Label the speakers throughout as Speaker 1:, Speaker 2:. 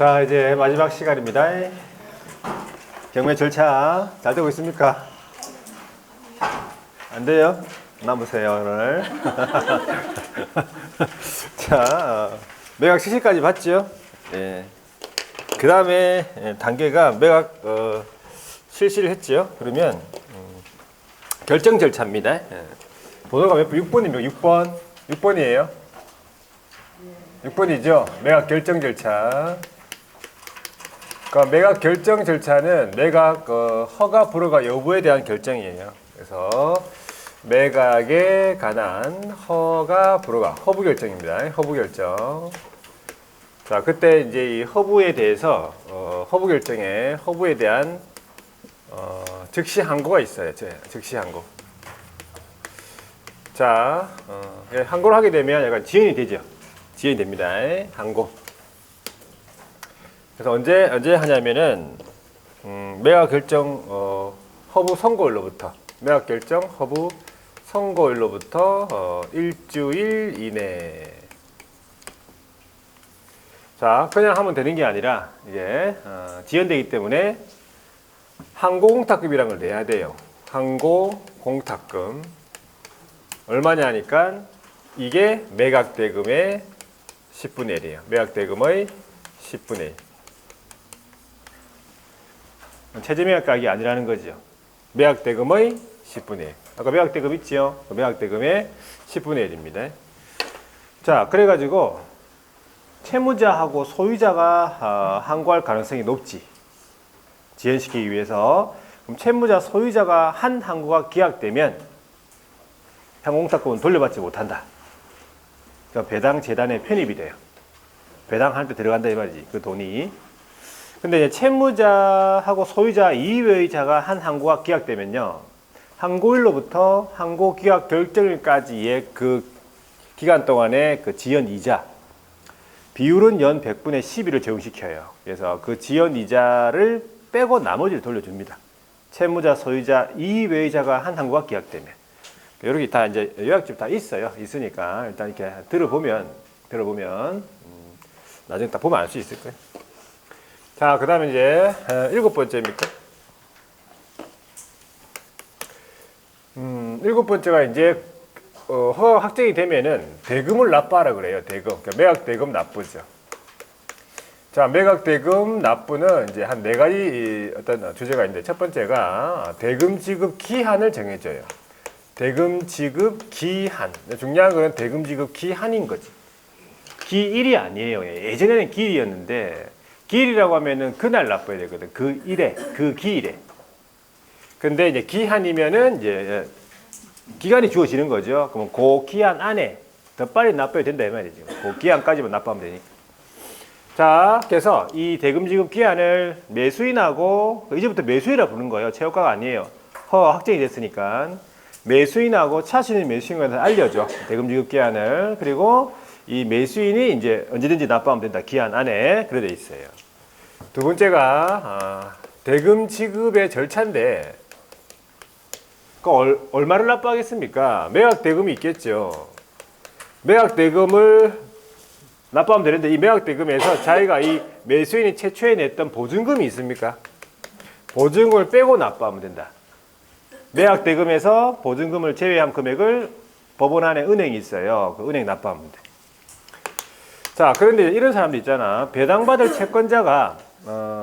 Speaker 1: 자, 이제 마지막 시간입니다. 경매 절차 잘 되고 있습니까? 안 돼요? 남으세요, 오늘. 자, 매각 실시까지 봤죠? 예. 그 다음에 단계가 매각 실시를 했죠? 그러면 결정 절차입니다. 예. 번호가 몇 번? 6번입니다. 6번. 6번이에요. 6번이죠? 매각 결정 절차. 그러니까 매각 결정 절차는 매각 허가 불허가 여부에 대한 결정이에요. 그래서 매각에 관한 허가 불허가 허부 결정입니다. 허부 결정. 자, 그때 이제 이 허부에 대해서 허부 결정에 허부에 대한 즉시 항고가 있어요. 즉시 항고. 자, 항고를 하게 되면 약간 지연이 되죠. 지연이 됩니다. 항고. 그래서 언제 하냐면은 매각 결정 허부 선고일로부터 매각 결정 허부 선고일로부터 일주일 이내. 자, 그냥 하면 되는 게 아니라 이제 지연되기 때문에 항고공탁금이라는 걸 내야 돼요. 항고공탁금 얼마냐 하니까 이게 매각대금의 10분의 1이에요. 매각대금의 10분의 1. 최저매각가격이 아니라는 거죠. 매각대금의 10분의 1. 아까 매각대금 있지요? 매각대금의 10분의 1입니다. 자, 그래가지고 채무자하고 소유자가 항고할 가능성이 높지. 지연시키기 위해서. 그럼 채무자, 소유자가 한 항고가 기각되면 항공탁금은 돌려받지 못한다. 그러니까 배당 재단에 편입이 돼요. 배당할 때 들어간다 이 말이지. 그 돈이. 근데 이제 채무자하고 소유자 이외의 자가 한 항고가 기각되면요. 항고일로부터 항고 기각 결정일까지의 그 기간 동안의 그 지연 이자 비율은 연 100분의 12를 적용시켜요. 그래서 그 지연 이자를 빼고 나머지를 돌려줍니다. 채무자, 소유자 이외의 자가 한 항고가 기각되면. 이렇게 다 이제 요약집 다 있어요. 있으니까 일단 이렇게 들어보면 나중에 딱 보면 알 수 있을 거예요. 자, 그 다음에 이제 7번째입니까? 7번째가 이제 허가 확정이 되면은 대금을 납부하라 그래요. 대금. 그러니까 매각 대금 납부죠. 자, 매각 대금 납부는 이제 한 4가지 어떤 주제가 있는데 첫 번째가 대금 지급 기한을 정해줘요. 대금 지급 기한. 중요한 건 대금 지급 기한인 거지. 기일이 아니에요. 예전에는 기일이었는데 기일이라고 하면은 그날 납부해야 되거든. 그 일에, 그 기일에. 근데 이제 기한이면은 이제 기간이 주어지는 거죠. 그러면 그 기한 안에 더 빨리 납부해야 된다 이 말이죠. 그 기한까지만 납부하면 되니까. 자, 그래서 이 대금 지급 기한을 매수인하고 이제부터 매수인이라 부르는 거예요. 최고가가 아니에요. 허가 확정이 됐으니까 매수인하고 차신인 매수인한테 알려줘. 대금 지급 기한을. 그리고 이 매수인이 이제 언제든지 납부하면 된다. 기한 안에 그래 돼 있어요. 두 번째가 대금 지급의 절차인데 얼마를 납부하겠습니까? 매각 대금이 있겠죠. 매각 대금을 납부하면 되는데 이 매각 대금에서 자기가 이 매수인이 최초에 냈던 보증금이 있습니까? 보증금을 빼고 납부하면 된다. 매각 대금에서 보증금을 제외한 금액을 법원 안에 은행이 있어요. 그 은행 납부하면 돼. 자, 그런데 이런 사람도 있잖아. 배당받을 채권자가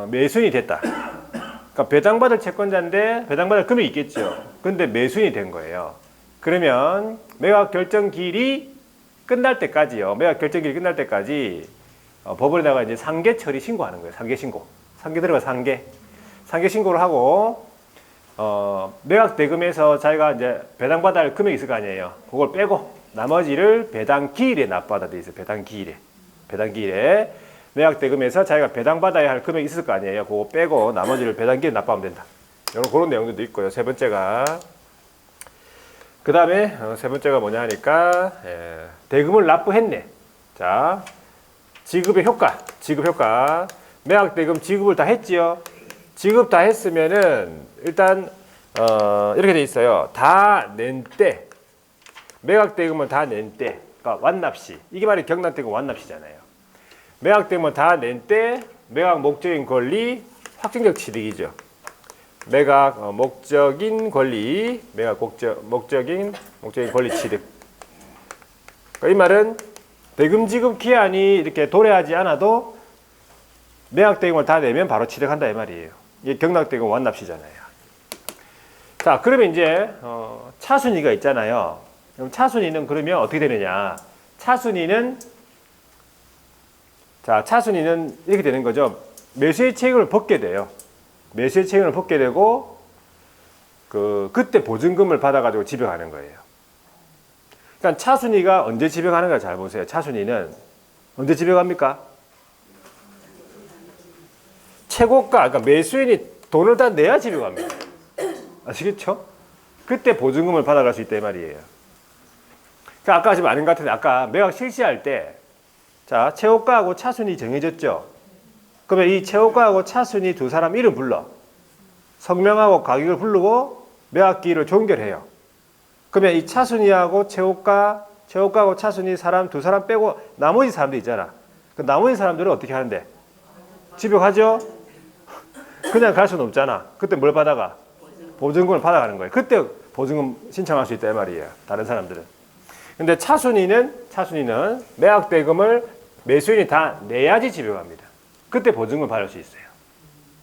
Speaker 1: 매수인이 됐다. 그러니까 배당받을 채권자인데 배당받을 금액이 있겠죠. 근데 매수인이 된 거예요. 그러면 매각 결정 기일이 끝날 때까지요. 매각 결정 기일이 끝날 때까지 법원에다가 이제 상계 처리 신고하는 거예요. 상계 신고. 상계 들어가 상계 신고를 하고 매각 대금에서 자기가 이제 배당받아야 할 금액이 있을 거 아니에요. 그걸 빼고 나머지를 배당 기일에 납부하다 돼 있어요. 배당 기일에 매각 대금에서 자기가 배당받아야 할 금액이 있을 거 아니에요. 그거 빼고 나머지를 배당 기일에 납부하면 된다. 그런 내용들도 있고요. 세 번째가 그 다음에 세 번째가 뭐냐 하니까 대금을 납부했네. 자, 지급 효과 매각 대금 지급을 다 했지요. 지급 다 했으면은 일단 이렇게 돼 있어요. 다 낸 때 매각 대금을 다 낸 때, 그러니까 완납시. 이게 말이 경납대금 완납시잖아요. 매각 대금을 다 낸 때 매각 목적인 권리 확정적 취득이죠. 매각 목적인 권리, 매각 목적인 권리 취득. 이 말은 대금 지급 기한이 이렇게 도래하지 않아도 매각 대금을 다 내면 바로 취득한다 이 말이에요. 이게 경락 대금 완납시잖아요. 자, 그러면 이제 차순위가 있잖아요. 그럼 차순위는 그러면 어떻게 되느냐? 차순위는 이렇게 되는 거죠. 매수의 책임을 벗게 돼요. 매수의 책임을 벗게 되고 그때 보증금을 받아가지고 집행하는 거예요. 그러니까 차순위가 언제 집행하는가 잘 보세요. 차순위는 언제 집행합니까? 최고가, 그러니까 매수인이 돈을 다 내야 집행합니다. 아시겠죠? 그때 보증금을 받아갈 수 있다 이 말이에요. 그러니까 아까 지금 아는 것 같은데 아까 매각 실시할 때 자, 최고가하고 차순위 정해졌죠? 그러면 이 최고가하고 차순위 두 사람 이름 불러. 성명하고 가격을 부르고 매각기일을 종결해요. 그러면 이 차순위하고 최고가하고 차순위 두 사람 빼고 나머지 사람들 있잖아. 그 나머지 사람들은 어떻게 하는데? 집행하죠? 그냥 갈 수는 없잖아. 그때 뭘 받아가? 보증금을 받아가는 거예요. 그때 보증금 신청할 수 있다 이 말이에요. 다른 사람들은. 근데 차순위는 매각 대금을 매수인이 다 내야지 집행합니다. 그때 보증금을 받을 수 있어요.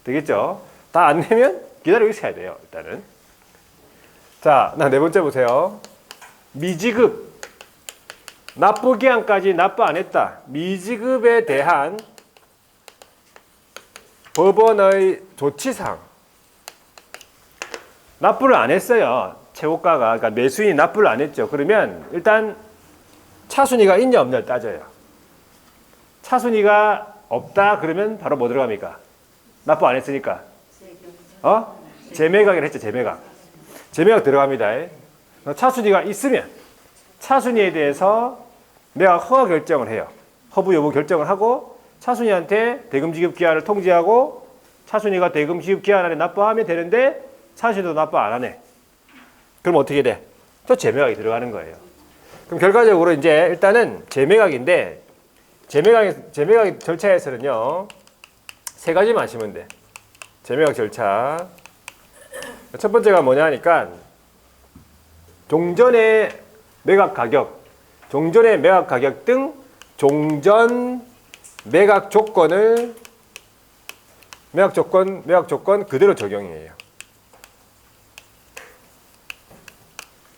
Speaker 1: 되겠죠? 다 안 내면 기다리고 있어야 돼요. 일단은. 자, 네 번째 보세요. 미지급. 납부 기한까지 납부 안 했다. 미지급에 대한 법원의 조치상. 납부를 안 했어요. 최고가가. 그러니까 매수인이 납부를 안 했죠. 그러면 일단 차순위가 있냐 없냐를 따져요. 차순위가 없다 그러면 바로 뭐 들어갑니까? 납부 안 했으니까. 재매각을 했죠. 재매각 들어갑니다. 차순위가 있으면 차순위에 대해서 매각 허가 결정을 해요. 허부 여부 결정을 하고 차순위한테 대금 지급 기한을 통지하고 차순위가 대금 지급 기한 안에 납부하면 되는데 차순위도 납부 안 하네. 그럼 어떻게 돼? 또 재매각이 들어가는 거예요. 그럼 결과적으로 이제 일단은 재매각인데 재매각 절차에서는요. 세 가지만 아시면 돼. 재매각 절차. 첫 번째가 뭐냐 하니까 종전의 매각 가격 등 종전 매각 조건 그대로 적용이에요.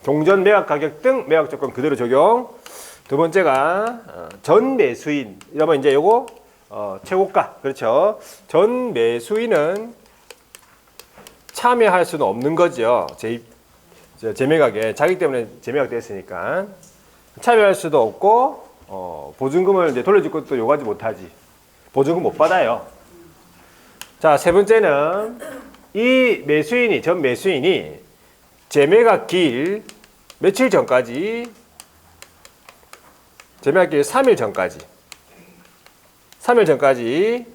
Speaker 1: 종전 매각 가격 등 매각 조건 그대로 적용. 두 번째가 전 매수인. 이러면 이제 요거 최고가. 그렇죠. 전 매수인은 참여할 수는 없는 거죠. 재매각에 자기 때문에 재매각 됐으니까 참여할 수도 없고 보증금을 이제 돌려줄 것도 요구하지 못하지. 보증금 못 받아요. 자, 세 번째는 이 전 매수인이 재매각 기일 며칠 전까지 재매각 기일 3일 전까지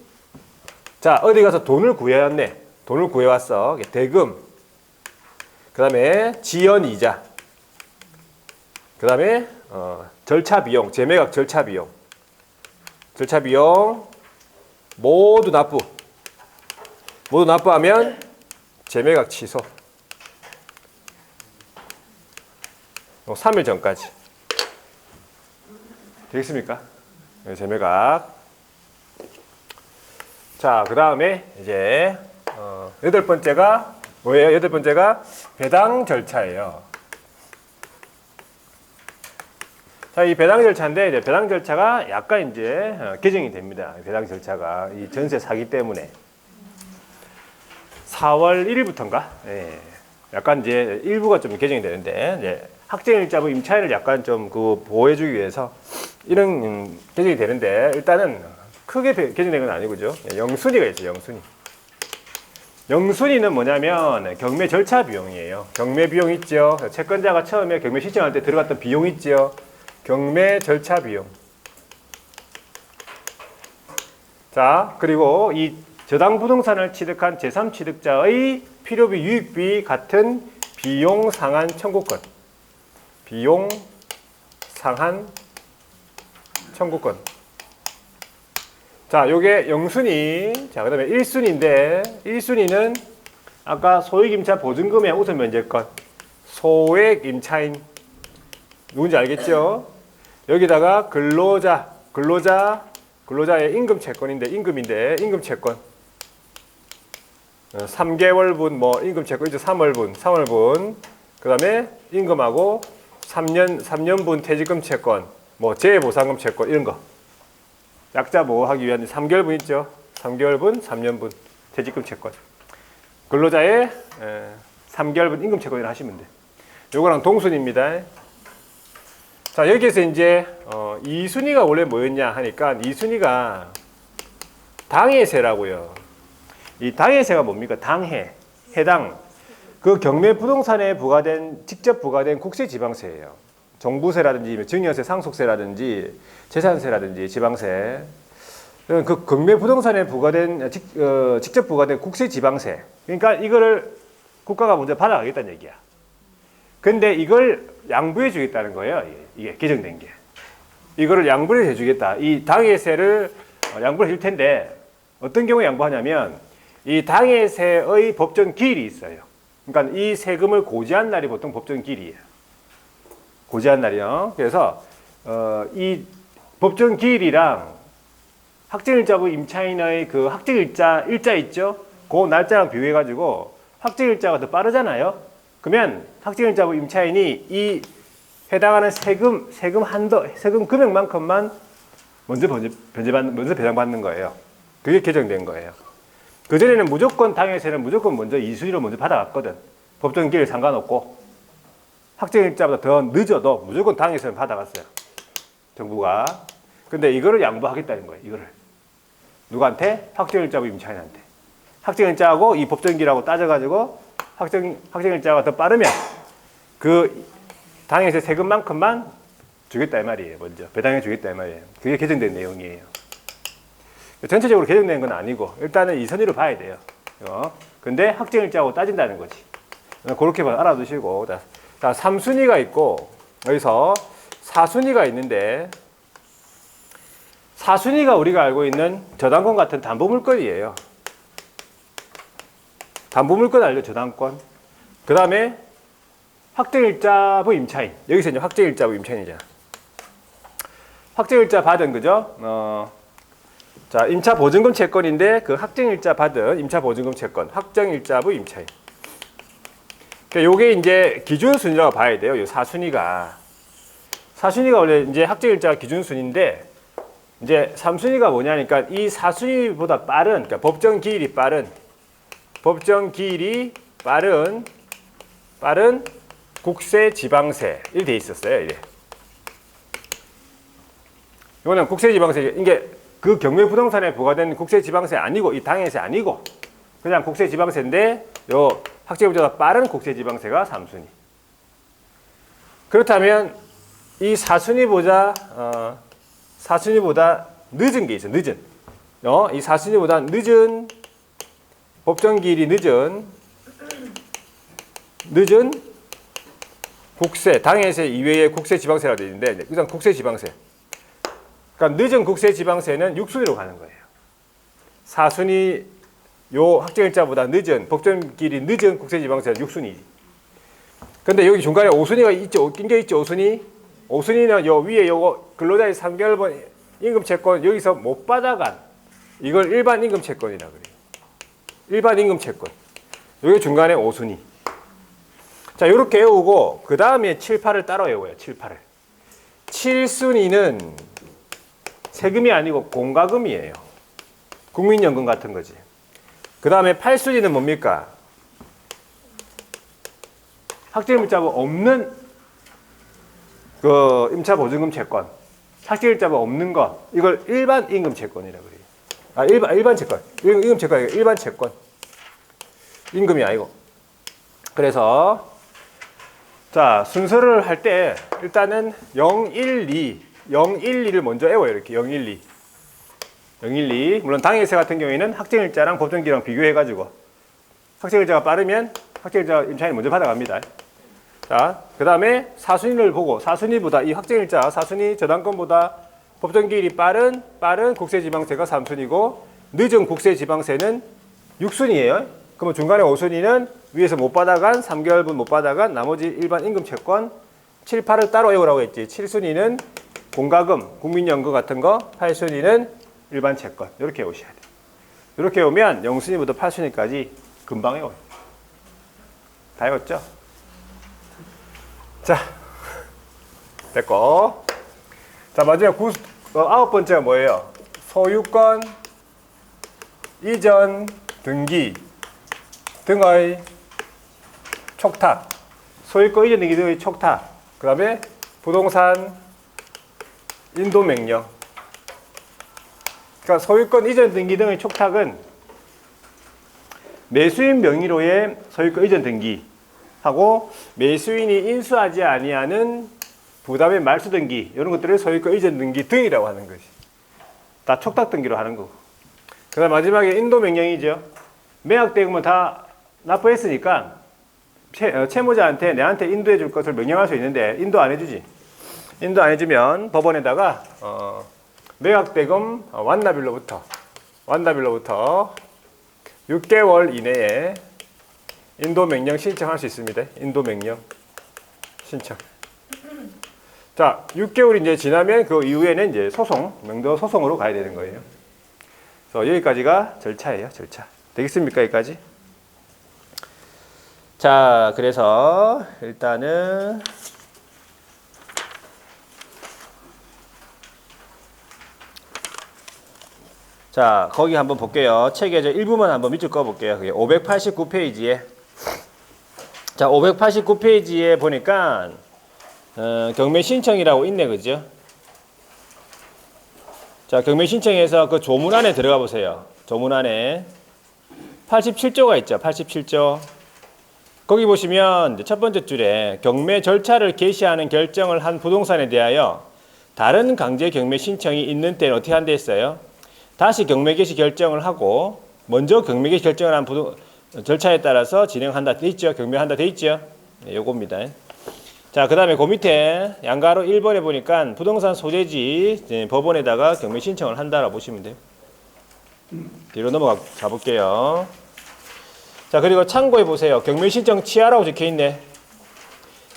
Speaker 1: 자, 어디 가서 돈을 구해왔네. 돈을 구해왔어. 대금, 그 다음에 지연이자, 그 다음에 절차 비용, 재매각 절차 비용 모두 납부하면 재매각 취소. 3일 전까지. 되겠습니까? 재매각. 자, 그 다음에 이제 여덟 번째가 뭐예요? 여덟 번째가 배당 절차예요. 자, 이 배당 절차인데 이제 배당 절차가 약간 이제 개정이 됩니다. 배당 절차가 이 전세 사기 때문에 4월 1일부터인가? 예. 약간 이제 일부가 좀 개정이 되는데 이제 확정일자부 임차인을 약간 좀 보호해주기 위해서 이런 개정이 되는데 일단은 크게 개정된 건 아니고 죠. 영순위가 있어요. 영순위는 뭐냐면 경매 절차 비용이에요. 경매 비용 있죠. 채권자가 처음에 경매 신청할 때 들어갔던 비용 있죠. 경매 절차 비용. 자, 그리고 이 저당 부동산을 취득한 제3취득자의 필요비, 유익비 같은 비용 상한 청구권. 비용 상한 청구권. 자, 요게 0순위. 자, 그 다음에 1순위인데, 1순위는 아까 소액임차 보증금의 우선 면제권. 소액임차인. 누군지 알겠죠? 여기다가 근로자의 임금채권인데, 임금채권. 3개월분, 뭐, 임금채권, 이제 3월분. 그 다음에 임금하고 3년분 퇴직금 채권, 뭐, 재보상금 채권, 이런 거. 약자 보호하기 위한 3개월분 있죠? 3개월분, 3년분 퇴직금 채권. 근로자의 3개월분 임금 채권을 하시면 돼. 요거랑 동순입니다. 자, 여기에서 이제 2순위가 원래 뭐였냐 하니까 2순위가 당해세라고요. 이 당해세가 뭡니까? 해당. 그 경매 부동산에 직접 부과된 국세지방세예요. 종부세라든지 증여세, 상속세라든지 재산세라든지 지방세. 그 경매 부동산에 직접 부과된 국세지방세. 그러니까 이거를 국가가 먼저 받아가겠다는 얘기야. 근데 이걸 양부해 주겠다는 거예요. 이게 개정된 게. 이거를 양부를 해주겠다. 이 당해세를 양부를 해줄 텐데 어떤 경우에 양부하냐면 이 당해세의 법정 기일이 있어요. 그러니까 이 세금을 고지한 날이 보통 법정 기일이에요. 고지한 날이요. 그래서 이 법정 기일이랑 확정일자부 임차인의 그 확정일자 있죠? 그 날짜랑 비교해가지고 확정일자가 더 빠르잖아요. 그러면 확정일자부 임차인이 이 해당하는 세금 금액만큼만 먼저 배상받는 거예요. 그게 개정된 거예요. 그전에는 무조건 당해세는 무조건 먼저 2순위로 먼저 받아갔거든. 법정 기일 상관없고 확정일자보다 더 늦어도 무조건 당해세는 받아갔어요. 정부가. 근데 이거를 양보하겠다는 거예요. 이거를. 누구한테? 확정일자부 임차인한테. 확정일자하고 이 법정기일하고 따져가지고 확정일자가 더 빠르면 그 당해세 세금만큼만 주겠다 이 말이에요. 먼저 배당해 주겠다 이 말이에요. 그게 개정된 내용이에요. 전체적으로 개정된 건 아니고 일단은 2순위로 봐야 돼요. 근데 확정일자하고 따진다는 거지. 그렇게 알아두시고. 자, 3순위가 있고 여기서 4순위가 있는데 4순위가 우리가 알고 있는 저당권 같은 담보물권이에요. 담보물권 알죠? 저당권. 그 다음에 확정일자부 임차인. 여기서 이제 확정일자부 임차인이잖아. 확정일자 받은, 그죠? 자, 임차보증금 채권인데 그 확정일자 받은 임차보증금 채권. 확정일자부 임차인. 그러니까 요게 이제 기준순위라고 봐야 돼요. 요 4순위가. 4순위가 원래 이제 확정일자가 기준순위인데 이제 3순위가 뭐냐니까 이 4순위보다 빠른, 그러니까 법정 기일이 빠른 국세 지방세 이렇게 돼 있었어요. 이래. 이거는 국세 지방세, 이게 그 경매 부동산에 부과된 국세 지방세 아니고 이 당해세 아니고 그냥 국세 지방세인데 요 확정일자보다 빠른 국세 지방세가 3순위. 그렇다면 이 4순위보다 늦은 게 있어. 이 4순위보다 늦은 법정 기일이 늦은 국세, 당해세 이외의 국세 지방세라고 되어 있는데 일단 국세 지방세. 그러니까 늦은 국세 지방세는 6순위로 가는 거예요. 4순위 요 확정일자보다 늦은 법정 기일이 늦은 국세 지방세는 6순위. 근데 여기 중간에 5순위가 있죠. 낀 게 있죠. 5순위. 5순위는 요 위에 요거 근로자의 3개월분 임금 채권 여기서 못 받아간 이걸 일반 임금 채권이라 그래요. 일반 임금 채권. 여기 중간에 5순위. 자, 요렇게 외우고 그 다음에 7, 8을 따로 외워요. 7, 8을. 7순위는 세금이 아니고 공과금이에요. 국민연금 같은 거지. 그 다음에 8순위는 뭡니까? 확정일자부 없는 그 임차보증금 채권. 확정일자부 없는 것. 이걸 일반 임금 채권이라고 그래요. 일반 채권. 임금 채권이 아니고 일반 채권. 임금이 아니고. 그래서 자, 순서를 할 때 일단은 012를 먼저 외워요. 이렇게 012. 물론 당해세 같은 경우에는 확정일자랑 법정기일랑 비교해가지고 확정일자가 빠르면 확정일자 임차인이 먼저 받아갑니다. 자, 그 다음에 4순위를 보고 4순위보다 이 확정일자 4순위 저당권보다 법정 기일이 빠른 국세지방세가 3순위고 늦은 국세지방세는 6순위예요. 그러면 중간에 5순위는 위에서 못 받아간 3개월분 못 받아간 나머지 일반 임금 채권 7, 8을 따로 외우라고 했지. 7순위는 공과금, 국민연금 같은 거, 8순위는 일반 채권. 이렇게 외우셔야 돼요. 이렇게 외우면 0순위부터 8순위까지 금방 외워요. 다 외웠죠? 자, 됐고. 자, 마지막 9번째가 뭐예요? 소유권, 이전, 등기 등의 촉탁. 소유권, 이전, 등기 등의 촉탁. 그 다음에 부동산 인도명령. 그러니까 소유권, 이전, 등기 등의 촉탁은 매수인 명의로의 소유권, 이전, 등기하고 매수인이 인수하지 아니하는 부담의 말소 등기 이런 것들을 소유권, 이전, 등기 등이라고 하는 것이. 다 촉탁 등기로 하는 거고. 그 다음 마지막에 인도명령이죠. 매각대금은 다 납부했으니까 채무자한테 내한테 인도해 줄 것을 명령할 수 있는데 인도 안 해주지. 인도 안 해주면 법원에다가 매각대금 완납일로부터 6개월 이내에 인도명령 신청할 수 있습니다. 인도명령 신청. 자, 6개월이 이제 지나면 그 이후에는 이제 명도 소송으로 가야 되는 거예요. 그래서 여기까지가 절차예요, 절차. 되겠습니까, 여기까지? 자, 그래서 일단은 자, 거기 한번 볼게요. 책에 저 일부만 한번 밑줄 그어 볼게요. 그게 589페이지에. 자, 589페이지에 보니까 경매 신청이라고 있네, 그죠? 자, 경매 신청에서 그 조문 안에 들어가 보세요. 조문 안에 87조가 있죠. 87조. 거기 보시면 첫 번째 줄에 경매 절차를 개시하는 결정을 한 부동산에 대하여 다른 강제 경매 신청이 있는 때는 어떻게 한다 했어요? 다시 경매 개시 결정을 하고 먼저 경매 개시 결정을 한 절차에 따라서 진행한다 돼 있죠. 경매한다 돼 있죠. 네, 요겁니다. 자, 그 다음에 그 밑에 양가로 1번에 보니까 부동산 소재지 법원에다가 경매 신청을 한다라고 보시면 돼요. 뒤로 넘어가 볼게요. 자, 그리고 참고해 보세요. 경매 신청 취하라고 적혀 있네.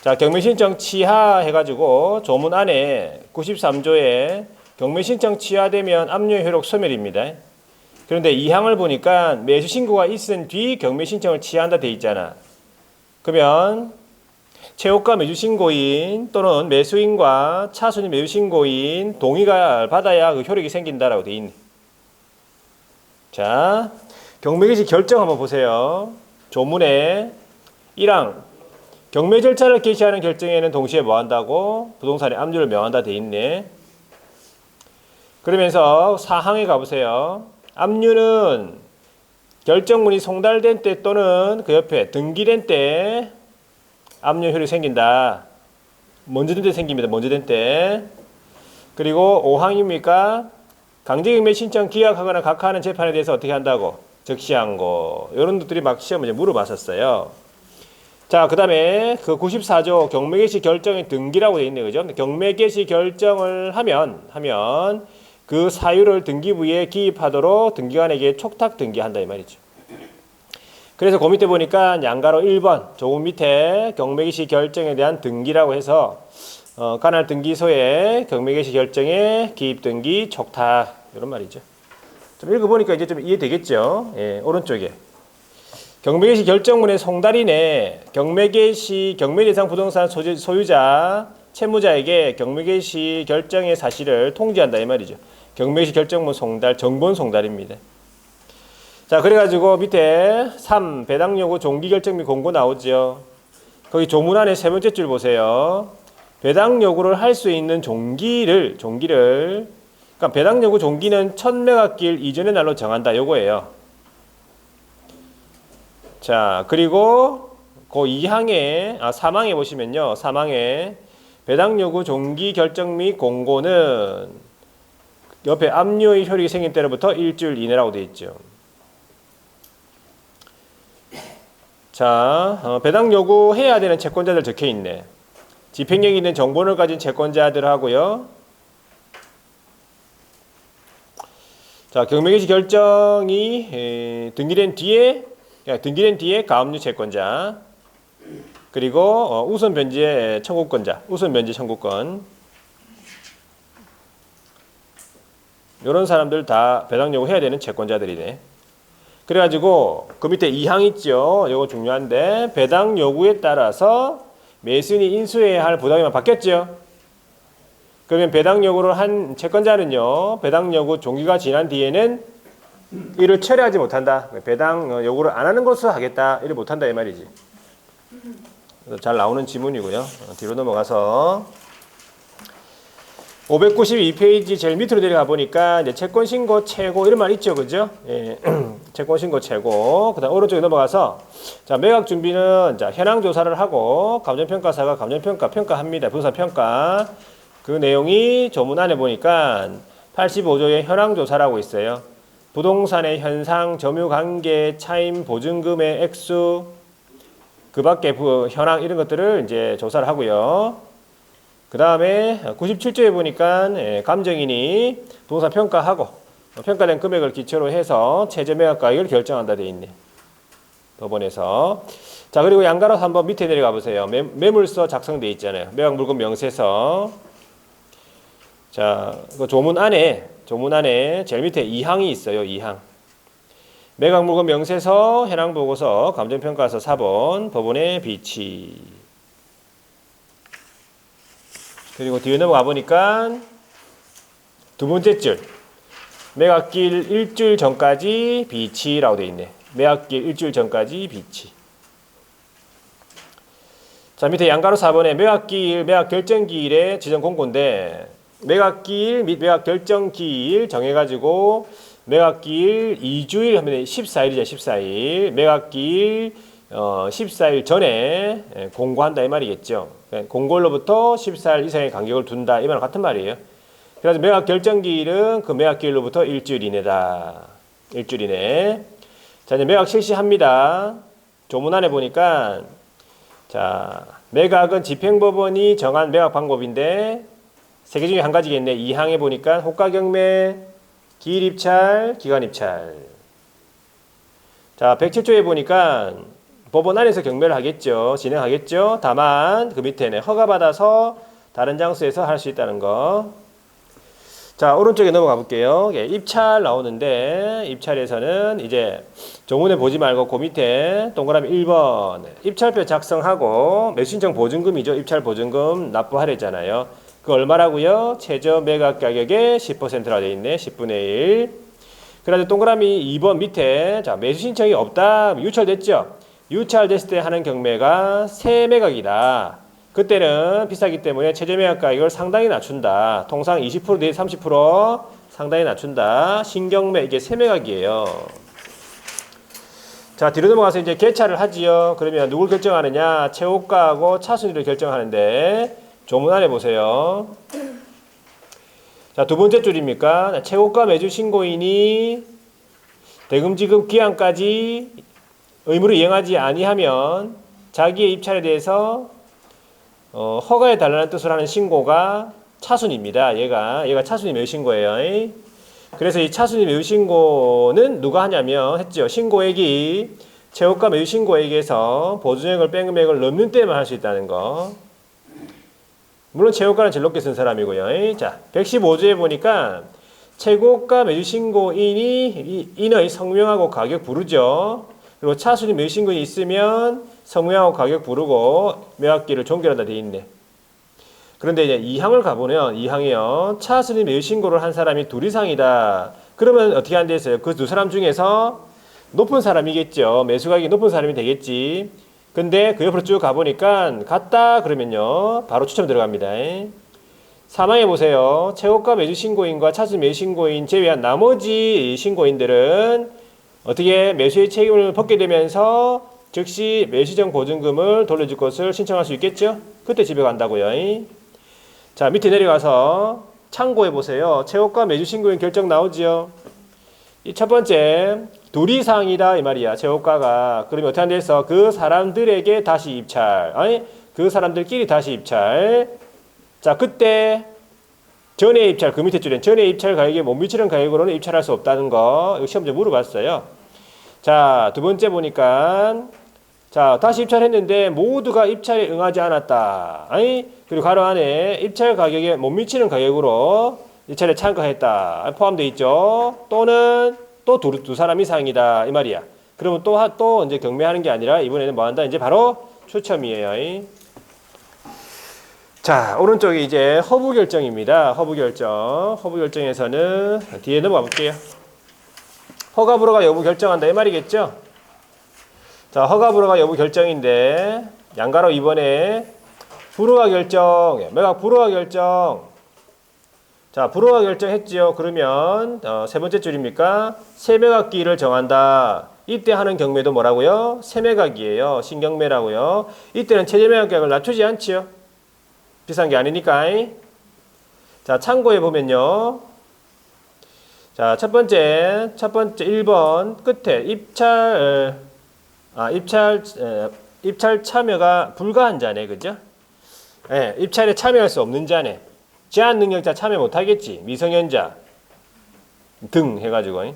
Speaker 1: 자, 경매 신청 취하 해가지고 조문 안에 93조에 경매 신청 취하되면 압류 효력 소멸입니다. 그런데 이 항을 보니까 매수 신고가 있은 뒤 경매 신청을 취한다 돼 있잖아. 그러면 최고가 매수 신고인 또는 매수인과 차순위 매수 신고인 동의가 받아야 그 효력이 생긴다라고 돼 있네. 자, 경매 개시 결정 한번 보세요. 조문에 1항 경매 절차를 개시하는 결정에는 동시에 뭐 한다고? 부동산의 압류를 명한다 돼 있네. 그러면서 4항에 가보세요. 압류는 결정문이 송달된 때 또는 그 옆에 등기된 때 압류 효력이 생긴다. 먼저 된 때 생깁니다. 먼저 된 때. 그리고 5항입니까? 강제경매 신청 기각하거나 각하하는 재판에 대해서 어떻게 한다고? 적시한 거. 이런 것들이 막 시험에 물어봤었어요. 자, 그 다음에 그 94조 경매개시 결정의 등기라고 되어 있네요. 그죠? 경매개시 결정을 하면 그 사유를 등기부에 기입하도록 등기관에게 촉탁 등기한다 이 말이죠. 그래서 그 밑에 보니까 양가로 1번 조금 밑에 경매개시 결정에 대한 등기라고 해서 관할 등기소에 경매개시 결정에 기입 등기 촉탁 이런 말이죠. 좀 읽어보니까 이제 좀 이해되겠죠. 예, 오른쪽에 경매개시 결정문의 송달인에 경매개시 경매대상 부동산 소유자 채무자에게 경매개시 결정의 사실을 통지한다 이 말이죠. 경매개시 결정문 송달 정본 송달입니다. 자, 그래가지고 밑에 3 배당 요구 종기 결정 및 공고 나오죠. 거기 조문 안에 세 번째 줄 보세요. 배당 요구를 할 수 있는 종기를 그러니까 배당 요구 종기는 1000매각길 이전의 날로 정한다 요거예요. 자, 그리고 그 2항에 3항에 보시면요. 3항에 배당 요구 종기 결정 및 공고는 옆에 압류의 효력이 생긴 때로부터 일주일 이내라고 되어 있죠. 자, 배당 요구해야 되는 채권자들 적혀 있네. 집행력이 있는 정본을 가진 채권자들 하고요. 자, 경매개시 결정이 등기된 뒤에 가압류 채권자, 그리고 우선 변제 청구권자, 우선 변제 청구권, 이런 사람들 다 배당 요구해야 되는 채권자들이네. 그래가지고 그 밑에 2항 있죠. 이거 중요한데, 배당 요구에 따라서 매수인이 인수해야 할 부담금이 바뀌었죠. 그러면 배당 요구를 한 채권자는요, 배당 요구 종기가 지난 뒤에는 이를 철회하지 못한다. 배당 요구를 안 하는 것으로 하겠다. 이를 못한다 이 말이지. 잘 나오는 지문이고요. 뒤로 넘어가서 592페이지 제일 밑으로 내려가 보니까 이제 채권 신고 최고 이런 말 있죠, 그죠? 예. 채권 신고 최고. 그다음 오른쪽에 넘어가서 자, 매각 준비는 자, 현황 조사를 하고 감정평가사가 평가합니다. 부동산 평가. 그 내용이 조문 안에 보니까 85조의 현황 조사라고 있어요. 부동산의 현상, 점유 관계, 차임 보증금의 액수, 그 밖에 현황 이런 것들을 이제 조사를 하고요. 그 다음에 97조에 보니까 감정인이 부동산 평가하고 평가된 금액을 기초로 해서 최저 매각 가격을 결정한다 되어 있네. 법원에서. 자, 그리고 양가로 한번 밑에 내려가 보세요. 매물서 작성되어 있잖아요. 매각 물건 명세서. 자, 그 조문 안에 제일 밑에 2항이 있어요. 2항. 매각 물건 명세서, 현황 보고서, 감정평가서 4번, 법원의 비치. 그리고 뒤에 넘어가 보니까 두 번째 줄. 매각길 일주일 전까지 비치라고 되어 있네. 매각길 일주일 전까지 비치. 자, 밑에 양가로 4번에 매각 결정기일의 지정 공고인데, 매각기일 및 매각 결정기일 정해가지고 매각기일 2주일 하면 14일이죠. 14일. 매각기일 14일 전에 공고한다 이 말이겠죠. 공고일로부터 14일 이상의 간격을 둔다 이 말은 같은 말이에요. 그래서 매각 결정기일은 그 매각기일로부터 일주일 이내다. 일주일 이내. 자, 이제 매각 실시합니다. 조문 안에 보니까 자, 매각은 집행법원이 정한 매각 방법인데 세 개 중에 한 가지겠네. 2항에 보니까 호가경매, 기일입찰, 기간입찰. 자, 107조에 보니까 법원 안에서 경매를 하겠죠. 진행하겠죠. 다만 그 밑에는 허가받아서 다른 장소에서 할 수 있다는 거. 자, 오른쪽에 넘어가 볼게요. 입찰 나오는데 입찰에서는 이제 조문에 보지 말고 그 밑에 동그라미 1번 입찰표 작성하고 매수신청 보증금이죠. 입찰 보증금 납부하랬잖아요. 그 얼마라고요? 최저 매각 가격의 10%라 되어 있네. 10분의 1. 그래서 동그라미 2번 밑에 자, 매수 신청이 없다. 유찰됐죠? 유찰됐을 때 하는 경매가 새 매각이다. 그때는 비싸기 때문에 최저 매각 가격을 상당히 낮춘다. 통상 20% 내지 30% 상당히 낮춘다. 신경매 이게 새 매각이에요. 자, 뒤로 넘어가서 이제 개차를 하지요. 그러면 누굴 결정하느냐? 최고가하고 차순위를 결정하는데 조문 안에 보세요. 자, 두 번째 줄입니까? 최고가 매주 신고인이 대금 지급 기한까지 의무를 이행하지 아니하면 자기의 입찰에 대해서 허가해 달라는 뜻을 하는 신고가 차순입니다. 얘가 차순위 매우 신고예요. 그래서 이 차순위 매우 신고는 누가 하냐면 했죠. 신고액이 최고가 매우 신고액에서 보증액을 뺀 금액을 넘는 때만 할 수 있다는 거. 물론 최고가는 제일 높게 쓴 사람이고요. 자, 115조에 보니까 최고가 매주 신고인이 인의 성명하고 가격 부르죠. 그리고 차순위 매주 신고인이 있으면 성명하고 가격 부르고 매각기를 종결한다 돼 있네. 그런데 이제 2항을 가보면 2항이요. 차순위 매주 신고를 한 사람이 둘 이상이다. 그러면 어떻게 한다 했어요? 그 두 사람 중에서 높은 사람이겠죠. 매수가격이 높은 사람이 되겠지. 근데 그 옆으로 쭉 가보니까 같다 그러면요 바로 추첨 들어갑니다. 사망해 보세요. 최고가 매주 신고인과 차순위 매주 신고인 제외한 나머지 신고인들은 어떻게 매수의 책임을 벗게 되면서 즉시 매수정 보증금을 돌려줄 것을 신청할 수 있겠죠. 그때 집에 간다고요. 자, 밑에 내려가서 참고해 보세요. 최고가 매주 신고인 결정 나오지요. 이 첫 번째 둘 이상이다 이 말이야. 최고가가. 그러면 어떻게 한다 해서 그 사람들에게 다시 입찰. 아니 그 사람들끼리 다시 입찰. 자, 그때 전에 입찰, 그 밑에 줄엔 전에 입찰 가격에 못 미치는 가격으로는 입찰할 수 없다는 거 이거 시험제 물어봤어요. 자, 두 번째 보니까 자, 다시 입찰했는데 모두가 입찰에 응하지 않았다. 아니, 그리고 가로 안에 입찰 가격에 못 미치는 가격으로 입찰에 참가했다. 포함되어 있죠. 또는 또 두 사람 이상이다. 이 말이야. 그러면 또 이제 경매하는 게 아니라 이번에는 뭐 한다? 이제 바로 추첨이에요. 자, 오른쪽이 이제 허브 결정입니다. 허브 결정. 허브 결정에서는 뒤에 넘어가 볼게요. 허가 불허가 여부 결정한다. 이 말이겠죠? 자, 허가 불허가 여부 결정인데 양가로 이번에 불허가 결정, 매각 불허가 결정. 자, 불허가 결정했지요. 그러면 세 번째 줄입니까? 세매각기를 정한다. 이때 하는 경매도 뭐라고요? 세매각이에요. 신경매라고요. 이때는 최저매각가격을 낮추지 않지요. 비싼 게 아니니까. 자, 참고해 보면요. 자, 첫 번째 1번 끝에 입찰 참여가 불가한 자네, 그죠? 예, 입찰에 참여할 수 없는 자네. 제한 능력자 참여 못 하겠지. 미성년자 등 해가지고.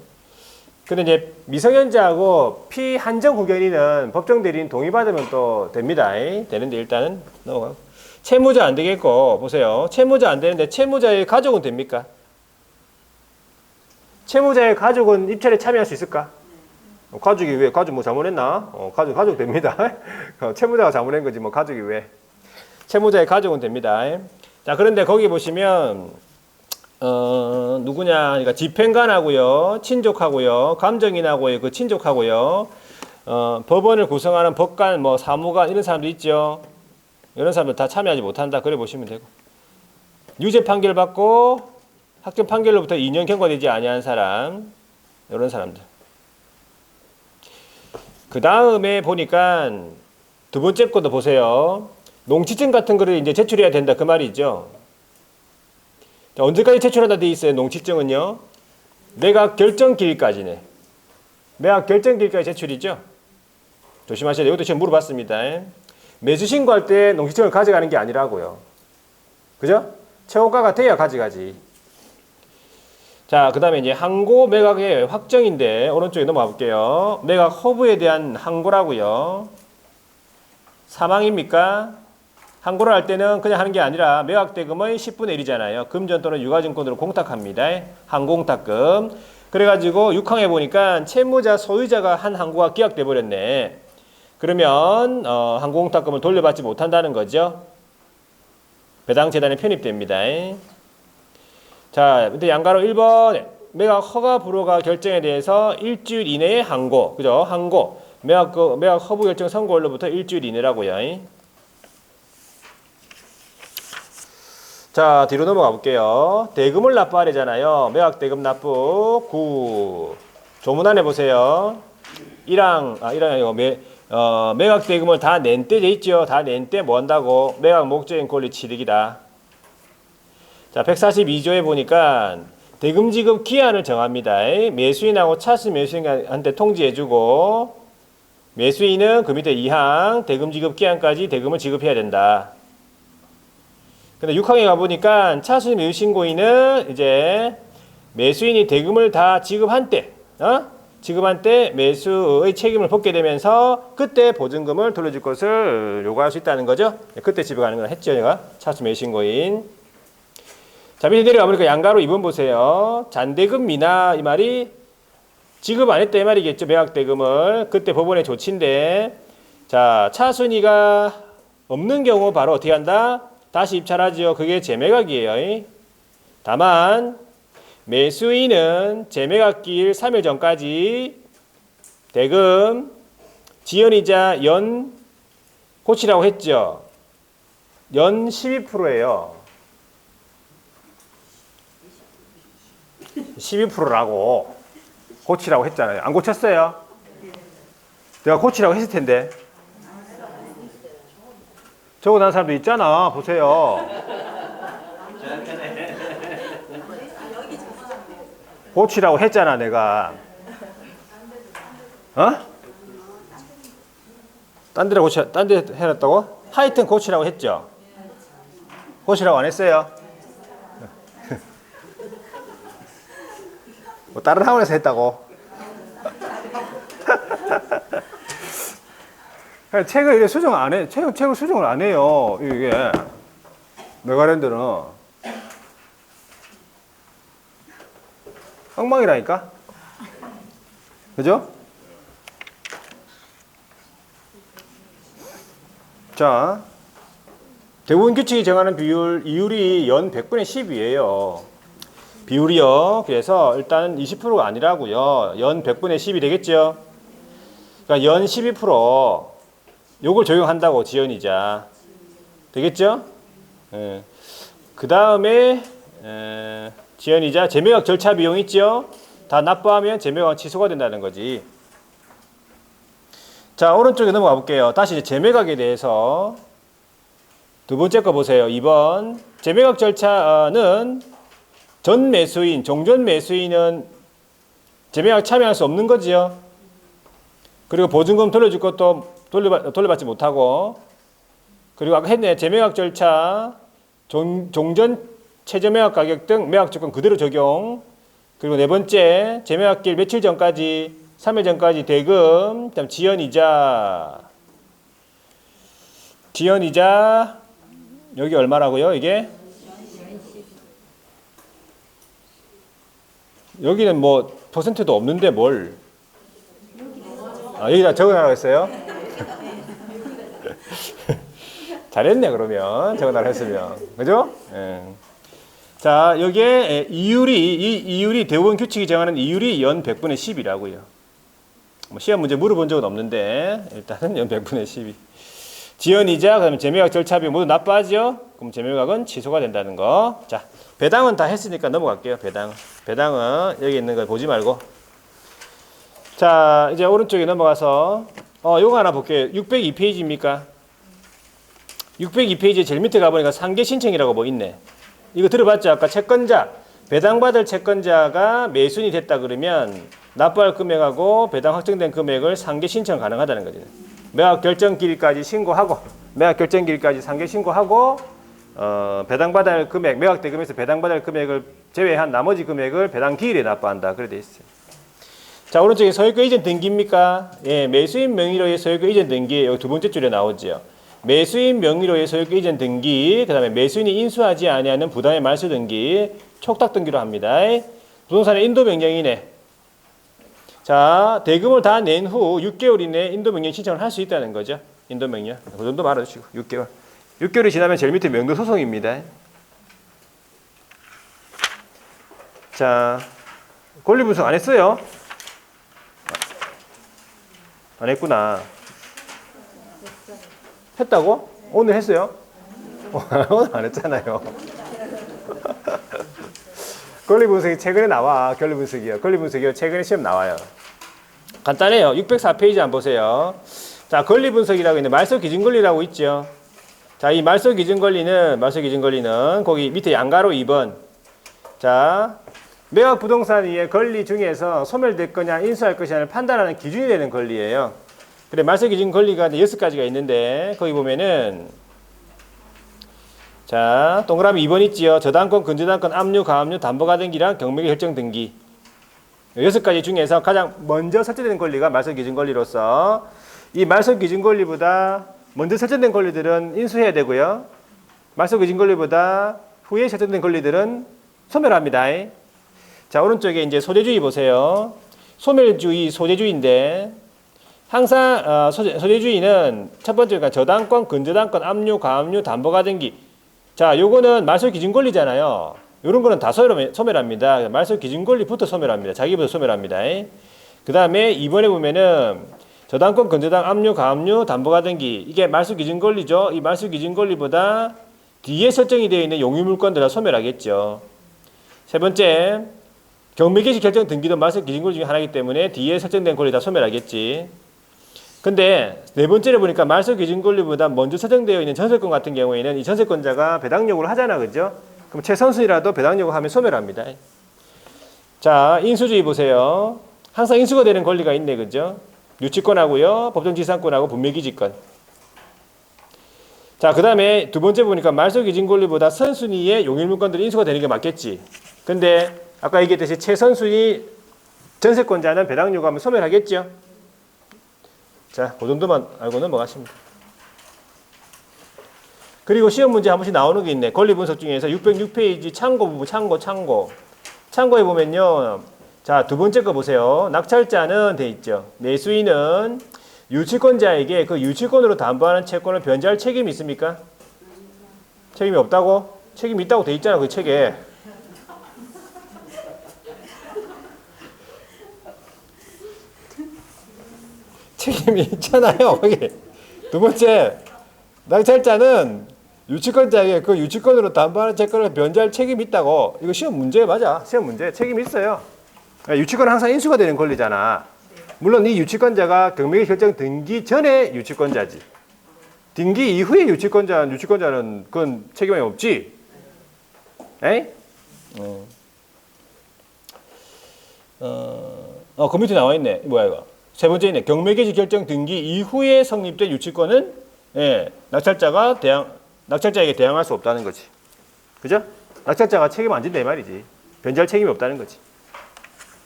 Speaker 1: 근데 이제 미성년자하고 피한정 후견인은 법정 대리인 동의받으면 또 됩니다. 되는데 일단은 넘어가고. 채무자 안 되겠고, 보세요. 채무자 안 되는데 채무자의 가족은 됩니까? 채무자의 가족은 입찰에 참여할 수 있을까? 가족이 왜? 가족 뭐 잘못했나? 가족 됩니다. 채무자가 잘못한 거지 뭐 가족이 왜? 채무자의 가족은 됩니다. 자, 그런데 거기 보시면 누구냐? 그러니까 집행관하고요, 친족하고요, 감정인하고요, 그 친족하고요, 법원을 구성하는 법관, 뭐 사무관 이런 사람도 있죠. 이런 사람들 다 참여하지 못한다. 그래 보시면 되고. 유죄 판결 받고 학교 판결로부터 2년 경과되지 아니한 사람, 이런 사람들. 그 다음에 보니까 두 번째 것도 보세요. 농지증 같은 거를 이제 제출해야 된다 그 말이죠. 자, 언제까지 제출한다 돼 있어요? 농지증은요. 매각 결정 기일까지네. 매각 결정 기일까지 제출이죠. 조심하셔야 돼요. 이것도 지금 물어봤습니다. 매수 신고할 때 농지증을 가져가는 게 아니라고요. 그죠? 최고가가 돼야 가져가지. 자, 그 다음에 이제 항고 매각의 확정인데 오른쪽에 넘어가 볼게요. 매각 허브에 대한 항고라고요. 사망입니까? 항고를 할 때는 그냥 하는 게 아니라 매각 대금의 10분의 1이잖아요. 금전 또는 유가증권으로 공탁합니다. 항공탁금. 그래가지고 6항에 보니까 채무자 소유자가 한 항고가 기각돼 버렸네. 그러면 항공탁금을 돌려받지 못한다는 거죠. 배당재단에 편입됩니다. 자, 근데 양가로 1번 매각 허가 불허가 결정에 대해서 일주일 이내에 항고, 그죠? 항고 매각 허브 결정 선고일로부터 일주일 이내라고요. 자, 뒤로 넘어가 볼게요. 대금을 납부하래잖아요. 매각 대금 납부 9. 조문 안에 보세요. 1항 아니고 매각 대금을 다 낸 때 돼 있죠. 다 낸 때 뭐 한다고? 매각 목적인 권리 취득이다. 자, 142조에 보니까 대금 지급 기한을 정합니다. 매수인하고 차수 매수인한테 통지해주고 매수인은 그 밑에 2항 대금 지급 기한까지 대금을 지급해야 된다. 근데 6항에 가보니까 차수 매수신고인은 이제 매수인이 대금을 다 지급한 때 매수의 책임을 벗게 되면서 그때 보증금을 돌려줄 것을 요구할 수 있다는 거죠. 그때 집에 가는 걸 했죠, 제가. 차수 매수신고인. 자, 밑에 내려가 보니까 양가로 2번 보세요. 잔대금 미나 이 말이 지급 안 했다 이 말이겠죠. 매각대금을. 그때 법원의 조치인데, 자, 차순위가 없는 경우 바로 어떻게 한다? 다시 입찰하지요. 그게 재매각이에요. 다만 매수인은 재매각기일 3일 전까지 대금 지연이자 연 고치라고 했죠. 연 12%예요. 12%라고 고치라고 했잖아요. 안 고쳤어요? 내가 고치라고 했을 텐데. 적어놓은 사람도 있잖아. 보세요. 고치라고 했잖아, 내가. 딴 데 해놨다고? 하여튼 고치라고 했죠. 고치라고 안 했어요? 뭐 다른 학원에서 했다고? 책을 이제 수정 안 해. 책을 수정을 안 해요. 이게 메가랜드는 엉망이라니까. 그죠? 자, 대부분 규칙이 정하는 이율이 연 100분의 10이에요. 비율이요. 그래서 일단 20%가 아니라고요. 연 100분의 10이 되겠죠? 그러니까 연 12%. 요걸 적용한다고 지연이자. 되겠죠? 예. 그 다음에 지연이자 재매각 절차 비용 있죠? 다 납부하면 재매각은 취소가 된다는 거지. 자, 오른쪽에 넘어가 볼게요. 다시 이제 재매각에 대해서 두 번째 거 보세요. 2번. 재매각 절차는 전 매수인, 종전 매수인은 재매각 참여할 수 없는 거지요. 그리고 보증금 돌려줄 것도 돌려받지 못하고, 그리고 아까 했네. 재매각 절차, 종전 최저 매각 가격 등 매각 조건 그대로 적용. 그리고 네 번째, 재매각일 며칠 전까지, 3일 전까지 대금, 그다음 지연이자, 여기 얼마라고요? 이게? 여기는 뭐 퍼센트도 없는데 뭘? 여기다 적어놔라고 했어요? 잘했네 그러면 적어놔라 했으면. 그죠? 예. 자, 여기에 이율이 대부분 규칙이 정하는 이율이 연 100분의 10이라고요. 뭐 시험 문제 물어본 적은 없는데 일단은 연 100분의 10이. 지연이자 그다음에 재매각 절차비 모두 납부하죠? 그럼 재매각은 취소가 된다는 거. 자, 배당은 다 했으니까 넘어갈게요. 배당은 여기 있는 거 보지 말고. 자, 이제 오른쪽에 넘어가서 요거 하나 볼게요. 602페이지입니까? 602페이지 제일 밑에 가보니까 상계 신청이라고 뭐 있네. 이거 들어봤죠? 아까 채권자, 배당받을 채권자가 매수인이 됐다 그러면 납부할 금액하고 배당 확정된 금액을 상계 신청 가능하다는 거죠. 매각 결정기일까지 신고하고, 매각 결정기일까지 상계 신고하고, 배당받을 금액, 매각 대금에서 배당받을 금액을 제외한 나머지 금액을 배당 기일에 납부한다. 그래 돼 있어요. 자, 오른쪽에 소유권 이전 등기입니까? 예, 매수인 명의로의 소유권 이전 등기, 여기 두 번째 줄에 나오죠. 매수인 명의로의 소유권 이전 등기, 그 다음에 매수인이 인수하지 아니하는 부담의 말소 등기, 촉탁 등기로 합니다. 부동산의 인도 명령이네. 자, 대금을 다 낸 후 6개월 이내에 인도 명령 신청을 할 수 있다는 거죠. 인도 명령. 그 정도 말아주시고 6개월. 6개월이 지나면 제일 밑에 명도 소송입니다. 자, 권리 분석 안 했어요? 안 했구나. 했다고? 오늘 했어요? 오늘 안 했잖아요. 권리 분석이 최근에 나와. 권리 분석이요. 권리 분석이요. 최근에 시험 나와요. 간단해요. 604페이지 한번 보세요. 자, 권리 분석이라고 있는데 말소 기준 권리라고 있죠. 자, 이 말소 기준 권리는 거기 밑에 양가로 2번. 자, 매각 부동산의 권리 중에서 소멸될 거냐 인수할 것이냐를 판단하는 기준이 되는 권리예요. 그래, 말소 기준 권리가 6가지가 있는데 거기 보면은 자, 동그라미 2번 있지요. 저당권, 근저당권, 압류, 가압류, 담보가등기랑 경매기 결정 등기. 6가지 중에서 가장 먼저 설정된 권리가 말소 기준 권리로서 이 말소 기준 권리보다 먼저 설정된 권리들은 인수해야 되고요. 말소 기준 권리보다 후에 설정된 권리들은 소멸합니다. 자, 오른쪽에 이제 소재주의 보세요. 소멸주의, 소재주의인데 항상 소재주의는 첫 번째가 저당권, 근저당권, 압류, 가압류, 담보가등기. 자, 요거는 말소 기준 권리잖아요. 요런 거는 다 소멸합니다. 말소 기준 권리부터 소멸합니다. 자기부터 소멸합니다. 그 다음에 2번에 보면은 저당권, 근저당, 압류, 가압류, 담보가등기. 이게 말소 기준 권리죠. 이 말소 기준 권리보다 뒤에 설정이 되어 있는 용유물권들 다 소멸하겠죠. 세 번째, 경매개시 결정 등기도 말소 기준 권리 중에 하나이기 때문에 뒤에 설정된 권리 다 소멸하겠지. 근데 네 번째를 보니까 말소 기준 권리보다 먼저 설정되어 있는 전세권 같은 경우에는 이 전세권자가 배당 요구를 하잖아. 그죠? 그럼 최선순위라도 배당 요구하면 소멸합니다. 자, 인수주의 보세요. 항상 인수가 되는 권리가 있네. 그죠? 유치권하고요. 법정지상권하고 분묘기지권. 자, 그 다음에 두 번째 보니까 말소 기준 권리보다 선순위의 용일물권들이 인수가 되는 게 맞겠지. 근데 아까 얘기했듯이 최선순위 전세권자는 배당 요구하면 소멸하겠죠. 자, 그 정도만 알고 넘어가시면 돼요. 그리고 시험 문제 한 번씩 나오는 게 있네. 권리 분석 중에서 606페이지 참고 부분, 참고에 보면요. 자, 두 번째 거 보세요. 낙찰자는 돼 있죠. 매수인은 유치권자에게 그 유치권으로 담보하는 채권을 변제할 책임이 있습니까? 책임이 없다고? 책임이 있다고 돼 있잖아, 그 책에. 책임이 있잖아요, 거기. 두 번째, 낙찰자는 유치권자에게 그 유치권으로 담보하는 채권을 변제할 책임이 있다고. 이거 시험 문제 맞아. 시험 문제. 책임이 있어요. 유치권은 항상 인수가 되는 권리잖아. 물론 이 유치권자가 경매기 결정 등기 전에 유치권자지. 등기 이후에 유치권자는 그건 책임이 없지. 에이? 그 밑에 나와 있네. 뭐야 이거? 세 번째 있네. 경매개시 결정 등기 이후에 성립된 유치권은 낙찰자에게 대항할 수 없다는 거지. 그죠? 낙찰자가 책임 안 진다 이 말이지. 변제할 책임이 없다는 거지.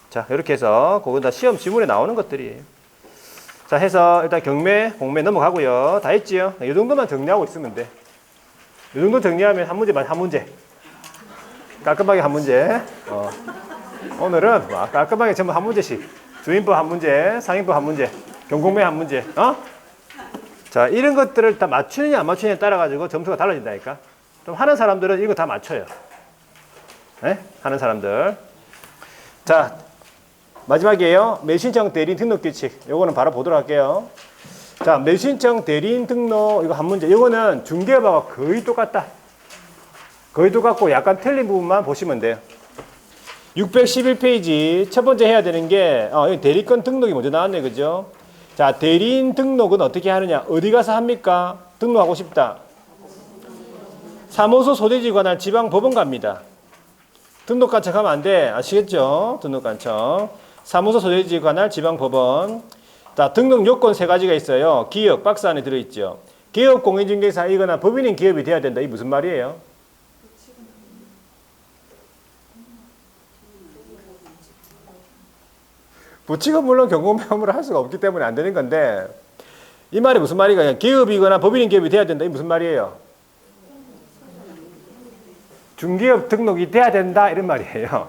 Speaker 1: 자, 이렇게 해서 그건 다 시험 지문에 나오는 것들이에요. 자, 해서 일단 경매, 공매 넘어가고요. 다 했지요? 이 정도만 정리하고 있으면 돼. 이 정도 정리하면 한 문제만 한 문제. 깔끔하게 한 문제. 오늘은 깔끔하게 전부 한 문제씩. 주인법 한 문제, 상인법 한 문제, 경공매 한 문제. 자, 이런 것들을 다 맞추느냐 안 맞추느냐에 따라 가지고 점수가 달라진다니까. 좀 하는 사람들은 이거 다 맞춰요. 네? 하는 사람들. 자, 마지막이에요. 매수신청 대리인 등록 규칙. 요거는 바로 보도록 할게요. 자, 매수신청 대리인 등록 이거 한 문제. 요거는 중개업하고 거의 똑같다. 거의 똑같고 약간 틀린 부분만 보시면 돼요. 611페이지 첫 번째 해야 되는 게 여기 대리권 등록이 먼저 나왔네, 그죠? 자, 대리인 등록은 어떻게 하느냐? 어디 가서 합니까? 등록하고 싶다. 사무소 소재지 관할 지방법원 갑니다. 등록 간척하면 안 돼. 아시겠죠? 등록 간척. 사무소 소재지 관할 지방법원. 자, 등록 요건 세 가지가 있어요. 기업, 박스 안에 들어있죠. 기업 공인중개사이거나 법인인 기업이 돼야 된다. 이 무슨 말이에요? 부칙은 물론 경공매매를 할 수가 없기 때문에 안 되는 건데 이 말이 무슨 말이냐? 기업이거나 법인인 기업이 돼야 된다. 이 무슨 말이에요? 중개업 등록이 돼야 된다 이런 말이에요.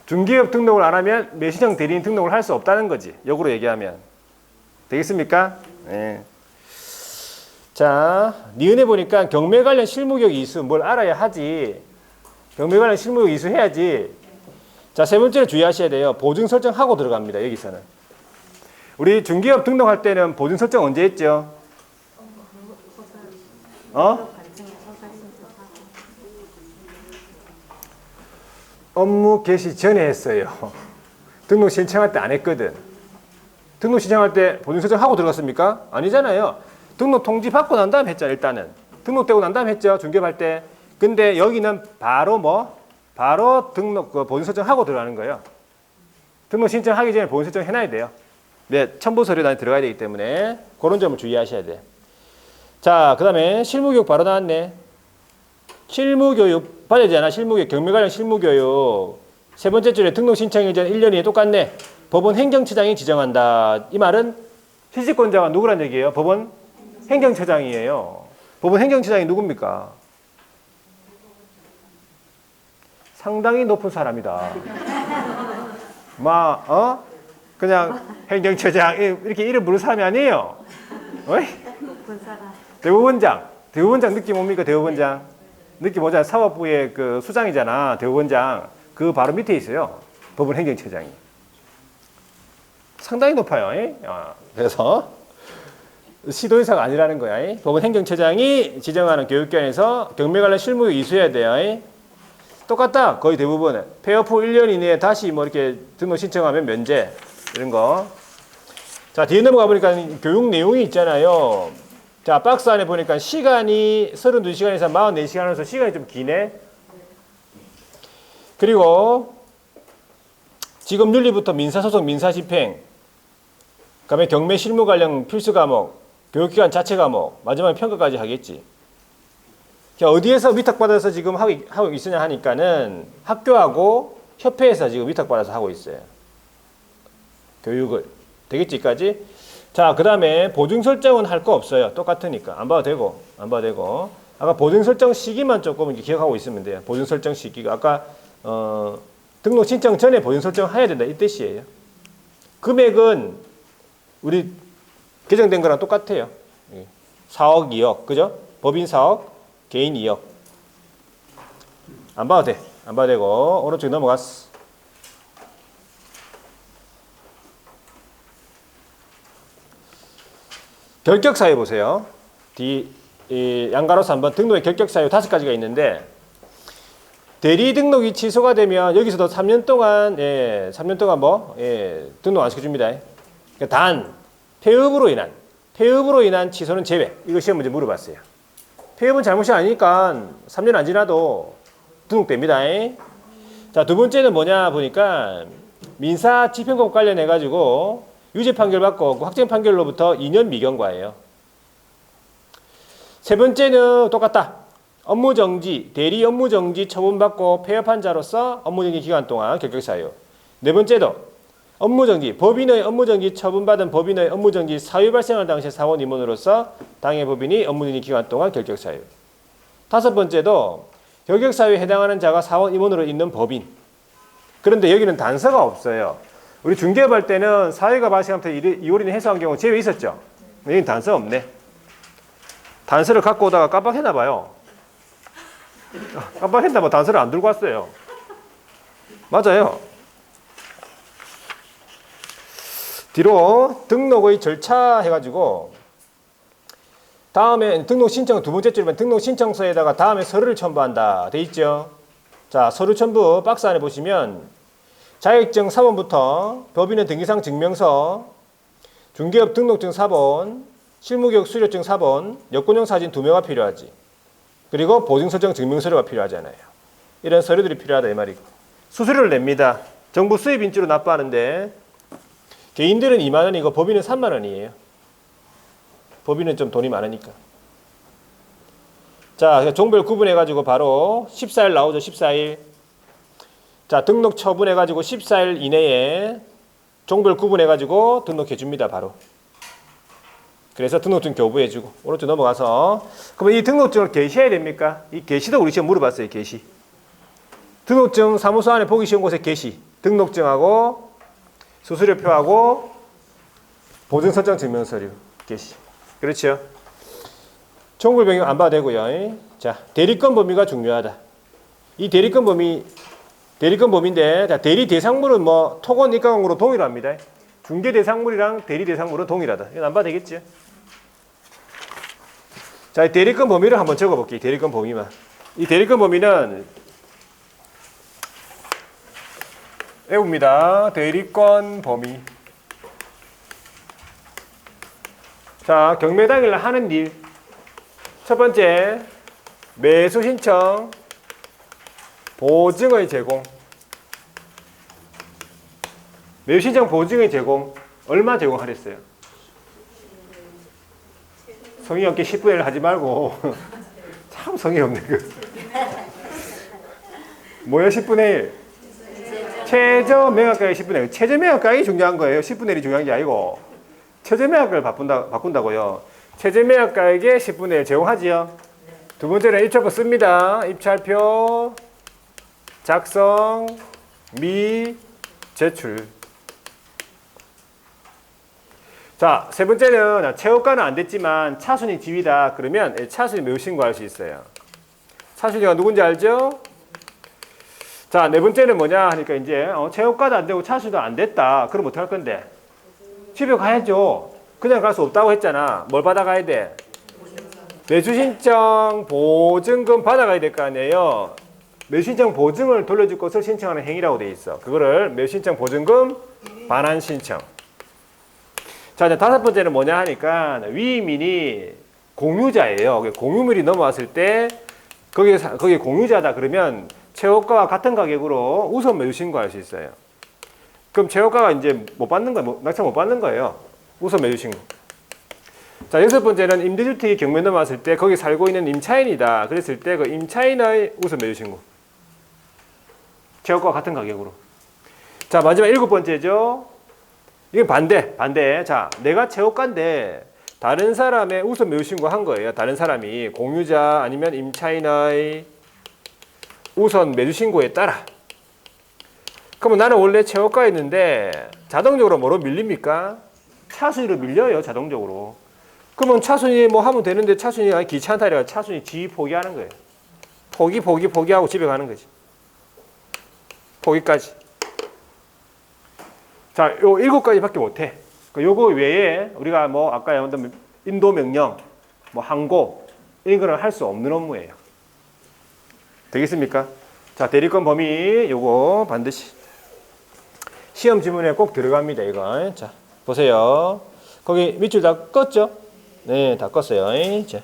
Speaker 1: 중개업 등록을 안 하면 매수신청 대리인 등록을 할 수 없다는 거지. 역으로 얘기하면. 되겠습니까? 네. 자, 니은에 보니까 경매 관련 실무교육 이수 뭘 알아야 하지. 경매 관련 실무교육 이수 해야지. 자, 세 번째로 주의하셔야 돼요. 보증 설정하고 들어갑니다. 여기서는. 우리 중개업 등록할 때는 보증 설정 언제 했죠? 업무 개시 전에 했어요. 등록 신청할 때 안 했거든. 등록 신청할 때 보증 설정하고 들어갔습니까? 아니잖아요. 등록 통지 받고 난 다음 했죠, 일단은. 등록되고 난 다음 했죠, 중개할 때. 근데 여기는 바로 등록, 보증 설정하고 들어가는 거예요. 등록 신청하기 전에 보증 설정 해놔야 돼요. 네, 첨부 서류단에 들어가야 되기 때문에 그런 점을 주의하셔야 돼. 자, 그 다음에 실무교육 바로 나왔네. 실무교육 받아야 되잖아. 실무교육, 경매 관련 실무교육. 세 번째 줄에 등록 신청 이전 1년이 똑같네. 법원 행정처장이 지정한다. 이 말은 실질권자가 누구란 얘기예요? 법원 행정처장이에요. 법원 행정처장이 누굽니까? 상당히 높은 사람이다. 그냥 행정처장 이렇게 이름 부르는 사람이 아니에요. 어이?
Speaker 2: 높은 사람.
Speaker 1: 대법원장 느낌 뭡니까? 대법원장 느낌 뭐잖아. 사법부의 그 수장이잖아. 대법원장 그 바로 밑에 있어요. 법원 행정처장이 상당히 높아요. 그래서 시도의사가 아니라는 거야. 법원 행정처장이 지정하는 교육기관에서 경매 관련 실무 이수해야 돼요. 똑같다. 거의 대부분은 폐업 후 1년 이내에 다시 뭐 이렇게 등록 신청하면 면제 이런 거. 자, 뒤에 넘어가 보니까 교육 내용이 있잖아요. 자, 박스 안에 보니까 시간이 32시간에서 44시간으로서 시간이 좀 기네. 그리고 지금 윤리부터 민사소송, 민사집행, 그다음에 경매 실무 관련 필수 과목, 교육기관 자체 과목, 마지막에 평가까지 하겠지. 어디에서 위탁받아서 지금 하고 있으냐 하니까는 학교하고 협회에서 지금 위탁받아서 하고 있어요. 교육을. 되겠지까지? 자, 그 다음에 보증 설정은 할 거 없어요. 똑같으니까. 안 봐도 되고, 안 봐도 되고. 아까 보증 설정 시기만 조금 이렇게 기억하고 있으면 돼요. 보증 설정 시기가. 아까, 등록 신청 전에 보증 설정 해야 된다. 이 뜻이에요. 금액은 우리 개정된 거랑 똑같아요. 4억, 2억. 그죠? 법인 4억, 개인 2억. 안 봐도 돼. 안 봐도 되고. 오른쪽에 넘어갔어. 결격 사유 보세요. 양가로서 한번 등록의 결격 사유 5가지가 있는데, 대리 등록이 취소가 되면 여기서도 3년 동안, 3년 동안 등록 안 시켜줍니다. 그러니까 단, 폐업으로 인한 취소는 제외. 이거 시험 문제 물어봤어요. 폐업은 잘못이 아니니까 3년 안 지나도 등록됩니다. 자, 두 번째는 뭐냐 보니까 민사 집행법 관련해가지고 유죄 판결 받고 확정 판결로부터 2년 미경과예요. 세 번째는 똑같다. 업무정지, 대리 업무정지 처분받고 폐업한 자로서 업무정지 기간 동안 결격사유. 네 번째도 업무정지, 법인의 업무정지 처분받은 법인의 업무정지 사유 발생할 당시 사원 임원으로서 당해 법인이 업무정지 기간 동안 결격사유. 다섯 번째도 결격사유에 해당하는 자가 사원 임원으로 있는 법인. 그런데 여기는 단서가 없어요. 우리 중개업 할 때는 사유가 발생하면서 2월 이내 해소한 경우 제외 있었죠. 여기는 단서 없네. 단서를 갖고 오다가 깜빡했나 봐요. 깜빡했나 봐. 단서를 안 들고 왔어요. 맞아요. 뒤로 등록의 절차 해가지고 다음에 등록 신청 두 번째 줄이면 등록 신청서에다가 다음에 서류를 첨부한다 돼 있죠. 자, 서류 첨부 박스 안에 보시면 자격증 사본부터 법인의 등기상 증명서, 중개업 등록증 사본, 실무교육 수료증 사본, 여권용 사진 2매가 필요하지. 그리고 보증설정 증명서류가 필요하잖아요. 이런 서류들이 필요하다 이 말이고. 수수료를 냅니다. 정부 수입 인지로 납부하는데 개인들은 2만 원이고 법인은 3만 원이에요. 법인은 좀 돈이 많으니까. 자, 종별 구분해가지고 바로 14일 나오죠. 14일. 자, 등록 처분해가지고 14일 이내에 종별 구분해가지고 등록해줍니다. 바로. 그래서 등록증 교부해주고. 오른쪽 넘어가서. 그러면 이 등록증을 게시해야 됩니까? 이 게시도 우리 시험 물어봤어요. 게시. 등록증 사무소 안에 보기 쉬운 곳에 게시. 등록증하고 수수료표하고 보증설정 증명서류 게시. 그렇죠? 종불 변경 안 봐도 되고요. 자, 대리권 범위가 중요하다. 이 대리권 범위인데, 자, 대리 대상물은 뭐 토건 입각으로 동일합니다. 중개 대상물이랑 대리 대상물은 동일하다. 이건 안 봐도 되겠죠? 자, 대리권 범위를 한번 적어볼게요. 대리권 범위만. 이 대리권 범위는 외웁니다. 대리권 범위. 자, 경매 당일 하는 일. 첫 번째, 매수 신청, 보증의 제공. 매수 신청 보증의 제공. 얼마 제공하랬어요? 성의 없게 10분의 1 하지 말고. 참 성의 없네, 그. 뭐야, 10분의 1? 최저 매각가액 10분의 1. 최저 매각가액이 중요한 거예요. 10분의 1이 중요한 게 아니고. 최저 매각가액을 바꾼다고요. 최저 매각가액의 10분의 1 제공하지요. 두 번째는 입찰표 씁니다. 입찰표, 작성, 미, 제출. 자, 세 번째는 최고가는 안 됐지만 차순위 지위다. 그러면 차순위 매우 신고할 수 있어요. 차순위가 누군지 알죠? 자, 네 번째는 뭐냐 하니까 이제 최고가도 안 되고 차순위도 안 됐다. 그럼 어떡할 건데? 집에 가야죠. 그냥 갈 수 없다고 했잖아. 뭘 받아가야 돼? 매수신청 보증금 받아가야 될 거 아니에요. 매수신청 보증을 돌려줄 것을 신청하는 행위라고 돼 있어. 그거를 매수신청 보증금 반환 신청. 자, 이제 다섯 번째는 뭐냐 하니까 위임인이 공유자예요. 공유물이 넘어왔을 때 거기에 공유자다 그러면 최고가와 같은 가격으로 우선 매수 신고할 수 있어요. 그럼 최고가가 이제 못 받는 거예요. 낙찰 못 받는 거예요. 우선 매수 신고. 자, 여섯 번째는 임대주택이 경매 넘어왔을 때 거기 살고 있는 임차인이다. 그랬을 때 그 임차인의 우선 매수 신고. 최고가와 같은 가격으로. 자, 마지막 일곱 번째죠. 이게 반대. 자, 내가 채호가인데 다른 사람의 우선 매수 신고한 거예요. 다른 사람이 공유자 아니면 임차인의 우선 매수 신고에 따라. 그러면 나는 원래 채호가였는데 자동적으로 뭐로 밀립니까? 차순위로 밀려요, 자동적으로. 그러면 차순위 뭐 하면 되는데 차순위가 귀찮다 이래가 차순위 지 포기하는 거예요. 포기하고 집에 가는 거지. 포기까지. 자, 요 7가지밖에 못해. 요거 외에 우리가 뭐 아까 말한 인도 명령, 뭐 항고 이런 거는 할 수 없는 업무예요. 되겠습니까? 자, 대리권 범위 요거 반드시 시험 지문에 꼭 들어갑니다. 이거. 자, 보세요. 거기 밑줄 다 껐죠? 네, 다 껐어요. 자,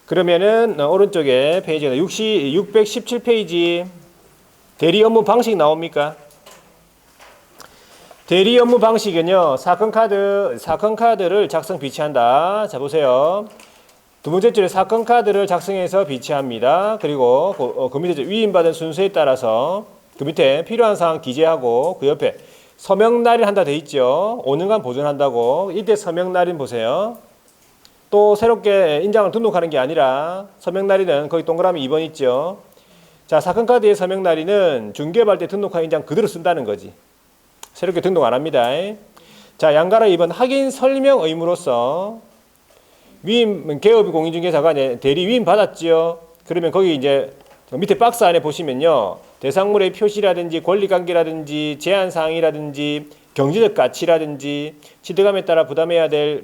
Speaker 1: 그러면은 오른쪽에 페이지가 617페이지 대리 업무 방식 나옵니까? 대리 업무 방식은요, 사건 카드를 작성 비치한다. 자, 보세요. 두 번째 줄에 사건 카드를 작성해서 비치합니다. 그리고 그 밑에 위임받은 순서에 따라서 그 밑에 필요한 사항 기재하고 그 옆에 서명 날인 한다 돼 있죠. 5년간 보존한다고. 이때 서명 날인 보세요. 또 새롭게 인장을 등록하는 게 아니라 서명 날인은 거기 동그라미 2번 있죠. 자, 사건 카드의 서명 날인은 중개발 때 등록한 인장 그대로 쓴다는 거지. 새롭게 등록 안 합니다. 자, 양가라 2번 확인 설명 의무로서 위임 개업이 공인중개사가 대리 위임 받았지요. 그러면 거기 이제 밑에 박스 안에 보시면요, 대상물의 표시라든지 권리관계라든지 제한사항이라든지 경제적 가치라든지 취득감에 따라 부담해야 될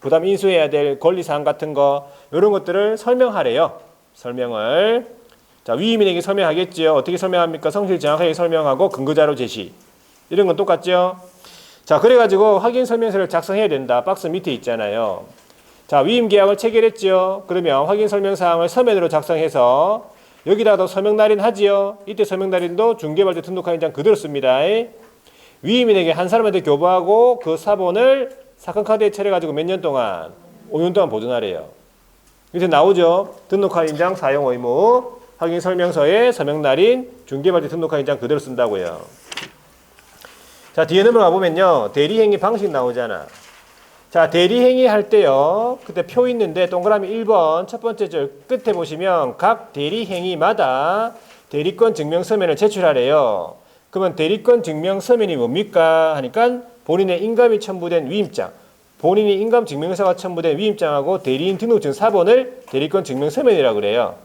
Speaker 1: 부담 인수해야 될 권리사항 같은 거 이런 것들을 설명하래요. 설명을. 자, 위임인에게 설명하겠지요. 어떻게 설명합니까? 성실 정확하게 설명하고 근거자료 제시. 이런 건 똑같죠? 자, 그래가지고 확인 설명서를 작성해야 된다. 박스 밑에 있잖아요. 자, 위임 계약을 체결했죠. 그러면 확인 설명 사항을 서면으로 작성해서 여기다가도 서명 날인 하지요. 이때 서명 날인도 중개발 때 등록한 인장 그대로 씁니다. 위임인에게 한 사람한테 교부하고 그 사본을 사건 카드에 처리해가지고 몇 년 동안? 5년 동안 보존하래요. 밑에 나오죠. 등록한 인장 사용 의무, 확인 설명서에 서명 날인, 중개발 때 등록한 인장 그대로 쓴다고요. 자, 뒤에 넘어가 보면요, 대리행위 방식 나오잖아. 자, 대리행위 할 때요, 그때 표 있는데 동그라미 1번 첫 번째 줄 끝에 보시면 각 대리행위마다 대리권 증명서면을 제출하래요. 그러면 대리권 증명서면이 뭡니까? 하니까 본인의 인감이 첨부된 위임장, 본인이 인감 증명서가 첨부된 위임장하고 대리인 등록증 사본을 대리권 증명서면이라고 그래요.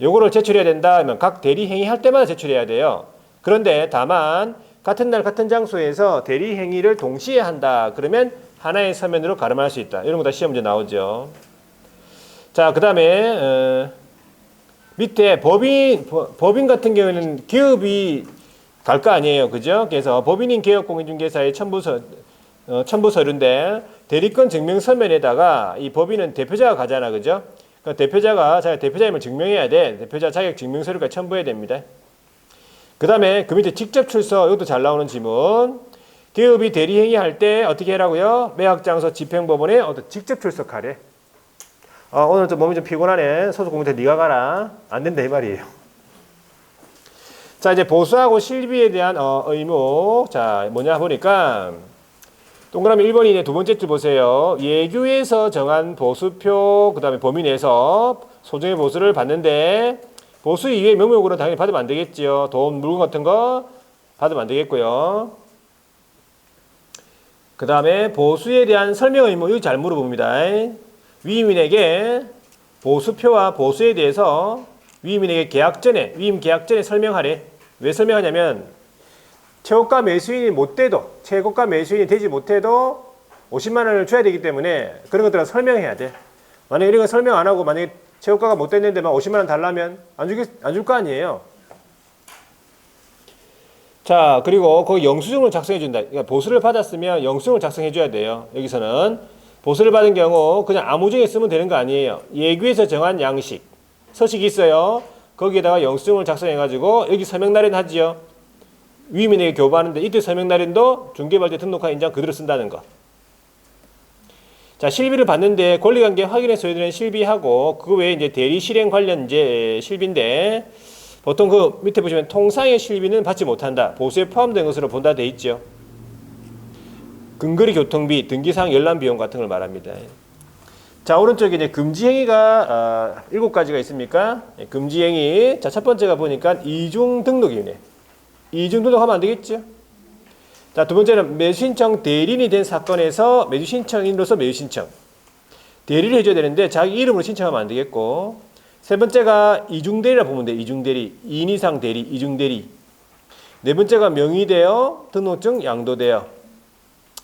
Speaker 1: 요거를 제출해야 된다 하면 각 대리행위 할 때마다 제출해야 돼요. 그런데 다만 같은 날 같은 장소에서 대리행위를 동시에 한다. 그러면 하나의 서면으로 가름할 수 있다. 이런 거 다 시험 문제 나오죠. 자, 그 다음에 밑에 법인 같은 경우에는 기업이 갈 거 아니에요. 그죠? 그래서 법인인 개업공인중개사의 첨부 서류인데 대리권 증명서면에다가 이 법인은 대표자가 가잖아. 그죠? 그러니까 대표자가 자기 대표자임을 증명해야 돼. 대표자 자격 증명서류까지 첨부해야 됩니다. 그 다음에 그 밑에 직접 출석, 이것도 잘 나오는 지문. 기업이 대리행위 할 때 어떻게 하라고요? 매각장소 집행법원에 직접 출석하래. 오늘 좀 몸이 좀 피곤하네. 소속 공무원 네가 가라. 안 된다 이 말이에요. 자, 이제 보수하고 실비에 대한 의무. 자, 뭐냐 보니까 동그라미 1번이 두 번째 줄 보세요. 예규에서 정한 보수표, 그 다음에 범위 내에서 소정의 보수를 받는데 보수 이외의 명목으로 당연히 받으면 안 되겠지요. 돈, 물건 같은 거 받으면 안 되겠고요. 그 다음에 보수에 대한 설명 의무, 이거 잘 물어봅니다. 위임인에게 보수표와 보수에 대해서 위임인에게 위임 계약 전에 설명하래. 왜 설명하냐면 최고가 매수인이 못 돼도, 최고가 매수인이 되지 못해도 50만 원을 줘야 되기 때문에 그런 것들은 설명해야 돼. 만약에 이런 거 설명 안 하고 만약에 최고가가 못 됐는데 막 50만 원 달라면 안 줄 거 아니에요. 자, 그리고 거기 영수증을 작성해 준다. 그러니까 보수를 받았으면 영수증을 작성해 줘야 돼요. 여기서는 보수를 받은 경우 그냥 아무 종에 쓰면 되는 거 아니에요. 예규에서 정한 양식, 서식이 있어요. 거기에다가 영수증을 작성해 가지고 여기 서명 날인 하지요. 위임인에게 교부하는데 이때 서명 날인도 중개발 때 등록한 인장 그대로 쓴다는 거. 자, 실비를 받는데 권리관계 확인에 소요되는 실비하고 그 외에 이제 대리 실행 관련 이제 실비인데 보통 그 밑에 보시면 통상의 실비는 받지 못한다. 보수에 포함된 것으로 본다 돼 있죠. 근거리 교통비, 등기상 열람 비용 같은 걸 말합니다. 자, 오른쪽에 이제 금지 행위가 7가지가 있습니까? 금지 행위. 자, 첫 번째가 보니까 이중 등록이네. 이중 등록하면 안 되겠죠? 자, 두 번째는 매수 신청 대리인이 된 사건에서 매수 신청인으로서 매수 신청. 대리를 해줘야 되는데 자기 이름으로 신청하면 안 되겠고. 세 번째가 이중대리라 보면 돼. 이중대리. 2인 이상 대리, 이중대리. 네 번째가 명의대여, 등록증 양도대여.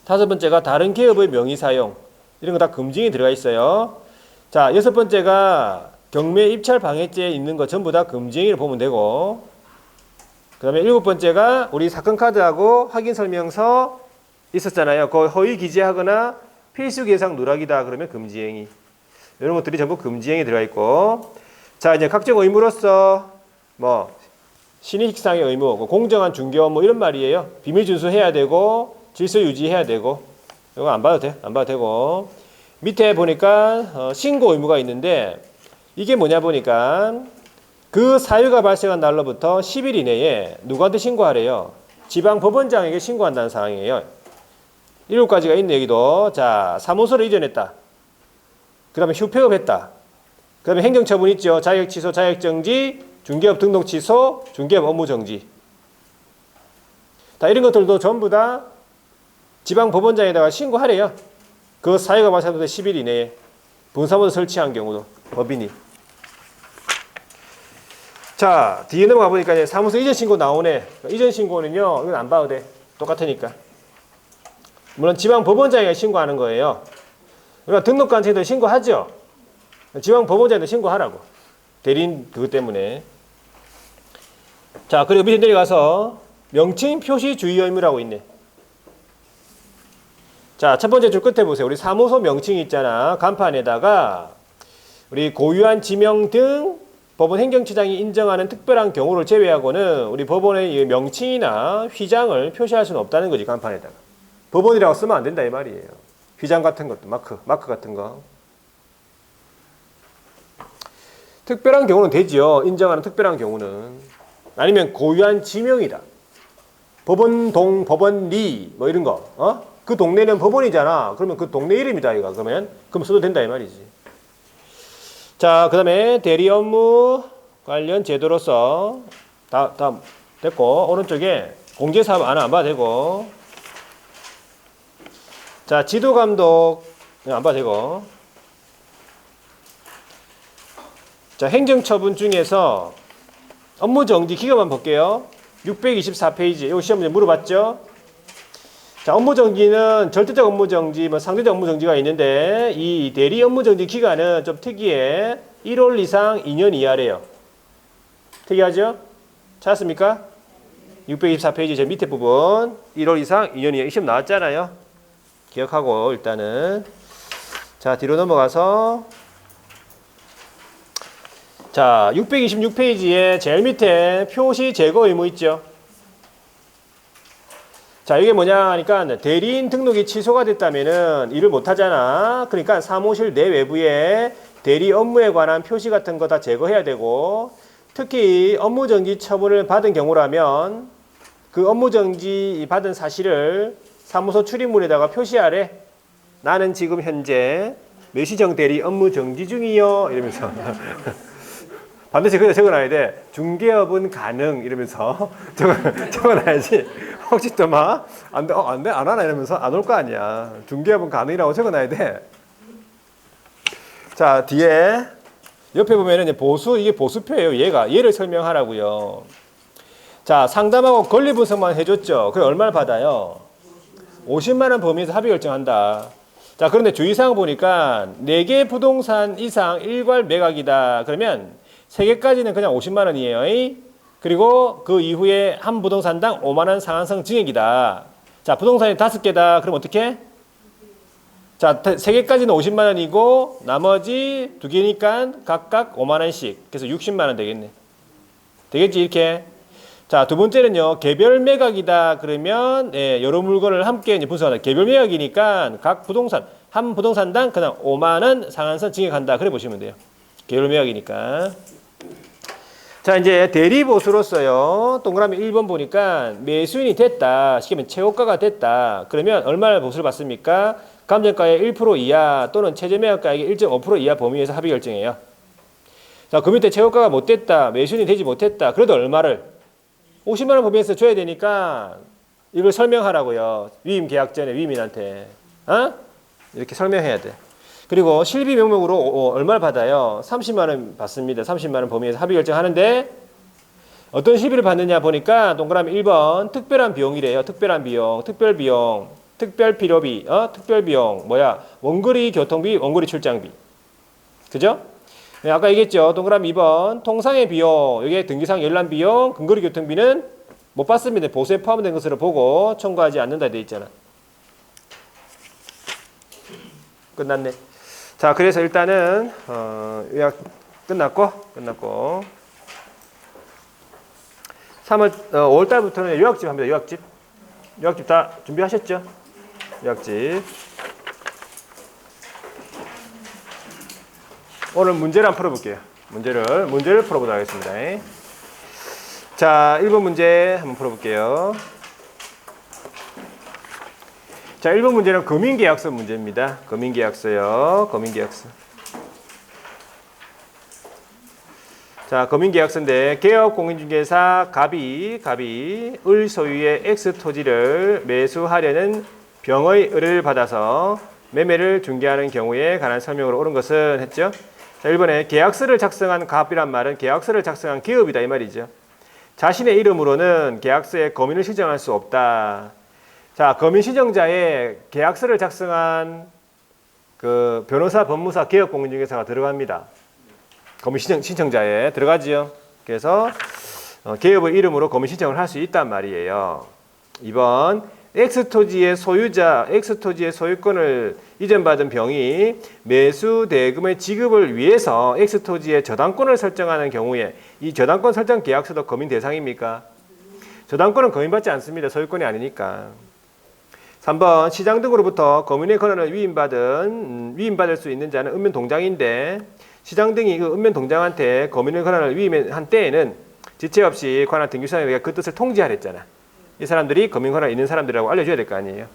Speaker 1: 다섯 번째가 다른 기업의 명의 사용. 이런 거 다 금지에 들어가 있어요. 자, 여섯 번째가 경매 입찰 방해죄에 있는 거 전부 다 금지행위를 보면 되고, 그 다음에 일곱 번째가 우리 사건 카드하고 확인 설명서 있었잖아요. 그 허위 기재하거나 필수 계상 누락이다 그러면 금지행위. 이런 것들이 전부 금지행위 들어가 있고, 자, 이제 각종 의무로서 뭐 신의식상의 의무, 공정한 중개 업무 이런 말이에요. 비밀 준수해야 되고 질서 유지해야 되고. 이거 안 봐도 돼. 안 봐도 되고. 밑에 보니까 신고 의무가 있는데 이게 뭐냐 보니까 그 사유가 발생한 날로부터 10일 이내에 누구한테 신고하래요? 지방법원장에게 신고한다는 사항이에요. 7가지가 있네 여기도. 자, 사무소를 이전했다. 그 다음에 휴폐업했다. 그 다음에 행정처분 있죠. 자격 취소, 자격 정지, 중개업 등록 취소, 중개업 업무 정지. 다 이런 것들도 전부 다 지방법원장에다가 신고하래요. 그 사유가 발생부터 10일 이내에 분사무소 설치한 경우도 법인이. 자, 뒤에 넘어가 보니까 이제 사무소 이전 신고 나오네. 이전 신고는요, 이건 안 봐도 돼. 똑같으니까. 물론 지방법원장에게 신고하는 거예요. 그러니까 등록관청에도 신고하죠. 지방법원장에도 신고하라고. 대리인 그것 때문에. 자, 그리고 밑에 내려가서 명칭 표시 주의 의무라고 있네. 자, 첫 번째 줄 끝에 보세요. 우리 사무소 명칭이 있잖아. 간판에다가 우리 고유한 지명 등 법원 행정처장이 인정하는 특별한 경우를 제외하고는 우리 법원의 명칭이나 휘장을 표시할 수는 없다는 거지, 간판에다가. 법원이라고 쓰면 안 된다 이 말이에요. 휘장 같은 것도, 마크 같은 거. 특별한 경우는 되지요. 인정하는 특별한 경우는. 아니면 고유한 지명이다. 법원동, 법원리 뭐 이런 거. 그 동네는 법원이잖아. 그러면 그 동네 이름이다 이거. 그럼 써도 된다 이 말이지. 자, 그 다음에 대리 업무 관련 제도로서 다 됐고, 오른쪽에 공제사업 안 봐도 되고, 자, 지도감독 안 봐도 되고, 자, 행정처분 중에서 업무정지 기간만 볼게요. 624페이지. 이거 시험 문제 물어봤죠? 자, 업무정지는 절대적 업무정지, 상대적 업무정지가 있는데 이 대리 업무정지 기간은 좀 특이해. 1월 이상 2년 이하래요. 특이하죠? 찾았습니까? 624페이지 제 밑에 부분 1월 이상 2년 이하. 이 시험 나왔잖아요. 기억하고 일단은. 자, 뒤로 넘어가서 자, 626페이지에 제일 밑에 표시 제거 의무 있죠? 자, 이게 뭐냐 하니까 대리인 등록이 취소가 됐다면은 일을 못 하잖아. 그러니까 사무실 내외부에 대리 업무에 관한 표시 같은 거 다 제거해야 되고, 특히 업무정지 처분을 받은 경우라면 그 업무정지 받은 사실을 사무소 출입문에다가 표시하래. 나는 지금 현재 매시정 대리 업무정지 중이요. 이러면서. 반드시 그래 적어놔야 돼. 중개업은 가능 이러면서 적어놔야지. 혹시 또 막 안 하나 이러면서 안 올 거 아니야. 중개업은 가능이라고 적어놔야 돼. 자, 뒤에 옆에 보면은 이게 보수표예요. 얘를 설명하라고요. 자, 상담하고 권리 분석만 해줬죠. 그래 얼마를 받아요? 50만 원 범위에서 합의 결정한다. 자, 그런데 주의사항 보니까 4개 부동산 이상 일괄 매각이다. 그러면 3개까지는 그냥 50만 원이에요. 그리고 그 이후에 한 부동산당 5만 원 상한선 증액이다. 자, 부동산이 5개다. 그럼 어떻게? 자, 3개까지는 50만 원이고 나머지 2개니까 각각 5만 원씩. 그래서 60만 원 되겠네. 되겠지 이렇게. 자, 두 번째는요. 개별 매각이다. 그러면 여러 물건을 함께 이제 분석한다. 개별 매각이니까 각 부동산 한 부동산당 그냥 5만 원 상한선 증액한다. 그래 보시면 돼요. 개별 매각이니까. 자, 이제 대리보수로서요. 동그라미 1번 보니까 매수인이 됐다. 시키면 최고가가 됐다. 그러면 얼마나 보수를 받습니까? 감정가의 1% 이하 또는 최저매각가액의 1.5% 이하 범위에서 합의 결정해요. 자, 그 밑에 최고가가 못 됐다. 매수인이 되지 못했다. 그래도 얼마를? 50만 원 범위에서 줘야 되니까 이걸 설명하라고요. 위임 계약 전에 위임인한테. 이렇게 설명해야 돼. 그리고 실비 명목으로 얼마를 받아요? 30만 원 받습니다. 30만 원 범위에서 합의 결정하는데 어떤 실비를 받느냐 보니까 동그라미 1번 특별한 비용이래요. 특별한 비용, 특별비용, 특별필요비, 특별비용, 원거리 교통비, 원거리 출장비. 그죠? 네, 아까 얘기했죠. 동그라미 2번 통상의 비용, 여기에 등기상 열람 비용, 근거리 교통비는 못 받습니다. 보수에 포함된 것으로 보고 청구하지 않는다 되어 있잖아. 끝났네. 자, 그래서 일단은 요약 끝났고 3월 5월 달부터는 요약집 합니다. 요약집 다 준비하셨죠? 요약집. 오늘 문제를 한번 풀어볼게요. 문제를 풀어보도록 하겠습니다. 자, 1번 문제 한번 풀어볼게요. 자, 1번 문제는 금융계약서 문제입니다. 금융계약서요. 자, 금융계약서인데 개업공인중개사 갑이 을 소유의 X 토지를 매수하려는 병의 의뢰를 받아서 매매를 중개하는 경우에 관한 설명으로 옳은 것은 했죠. 자, 1번에 계약서를 작성한 갑이란 말은 계약서를 작성한 기업이다 이 말이죠. 자신의 이름으로는 계약서에 검인을 신청할 수 없다. 자, 검인 신청자에 계약서를 작성한 그 변호사, 법무사, 개업공인중개사가 들어갑니다. 검인 신청자에 들어가지요. 그래서 개업의 이름으로 검인 신청을 할 수 있단 말이에요. 2번 X토지의 소유권을 이전받은 병이 매수 대금의 지급을 위해서 X토지의 저당권을 설정하는 경우에 이 저당권 설정 계약서도 검인 대상입니까? 저당권은 검인받지 않습니다. 소유권이 아니니까. 3번 시장 등으로부터 검인의 권한을 위임받을 수 있는 자는 읍면동장인데 시장 등이 그 읍면동장한테 검인의 권한을 위임한 때에는 지체 없이 관할 등기소장에게 그 뜻을 통지하랬잖아. 이 사람들이 검인 권한 있는 사람들이라고 알려줘야 될 거 아니에요.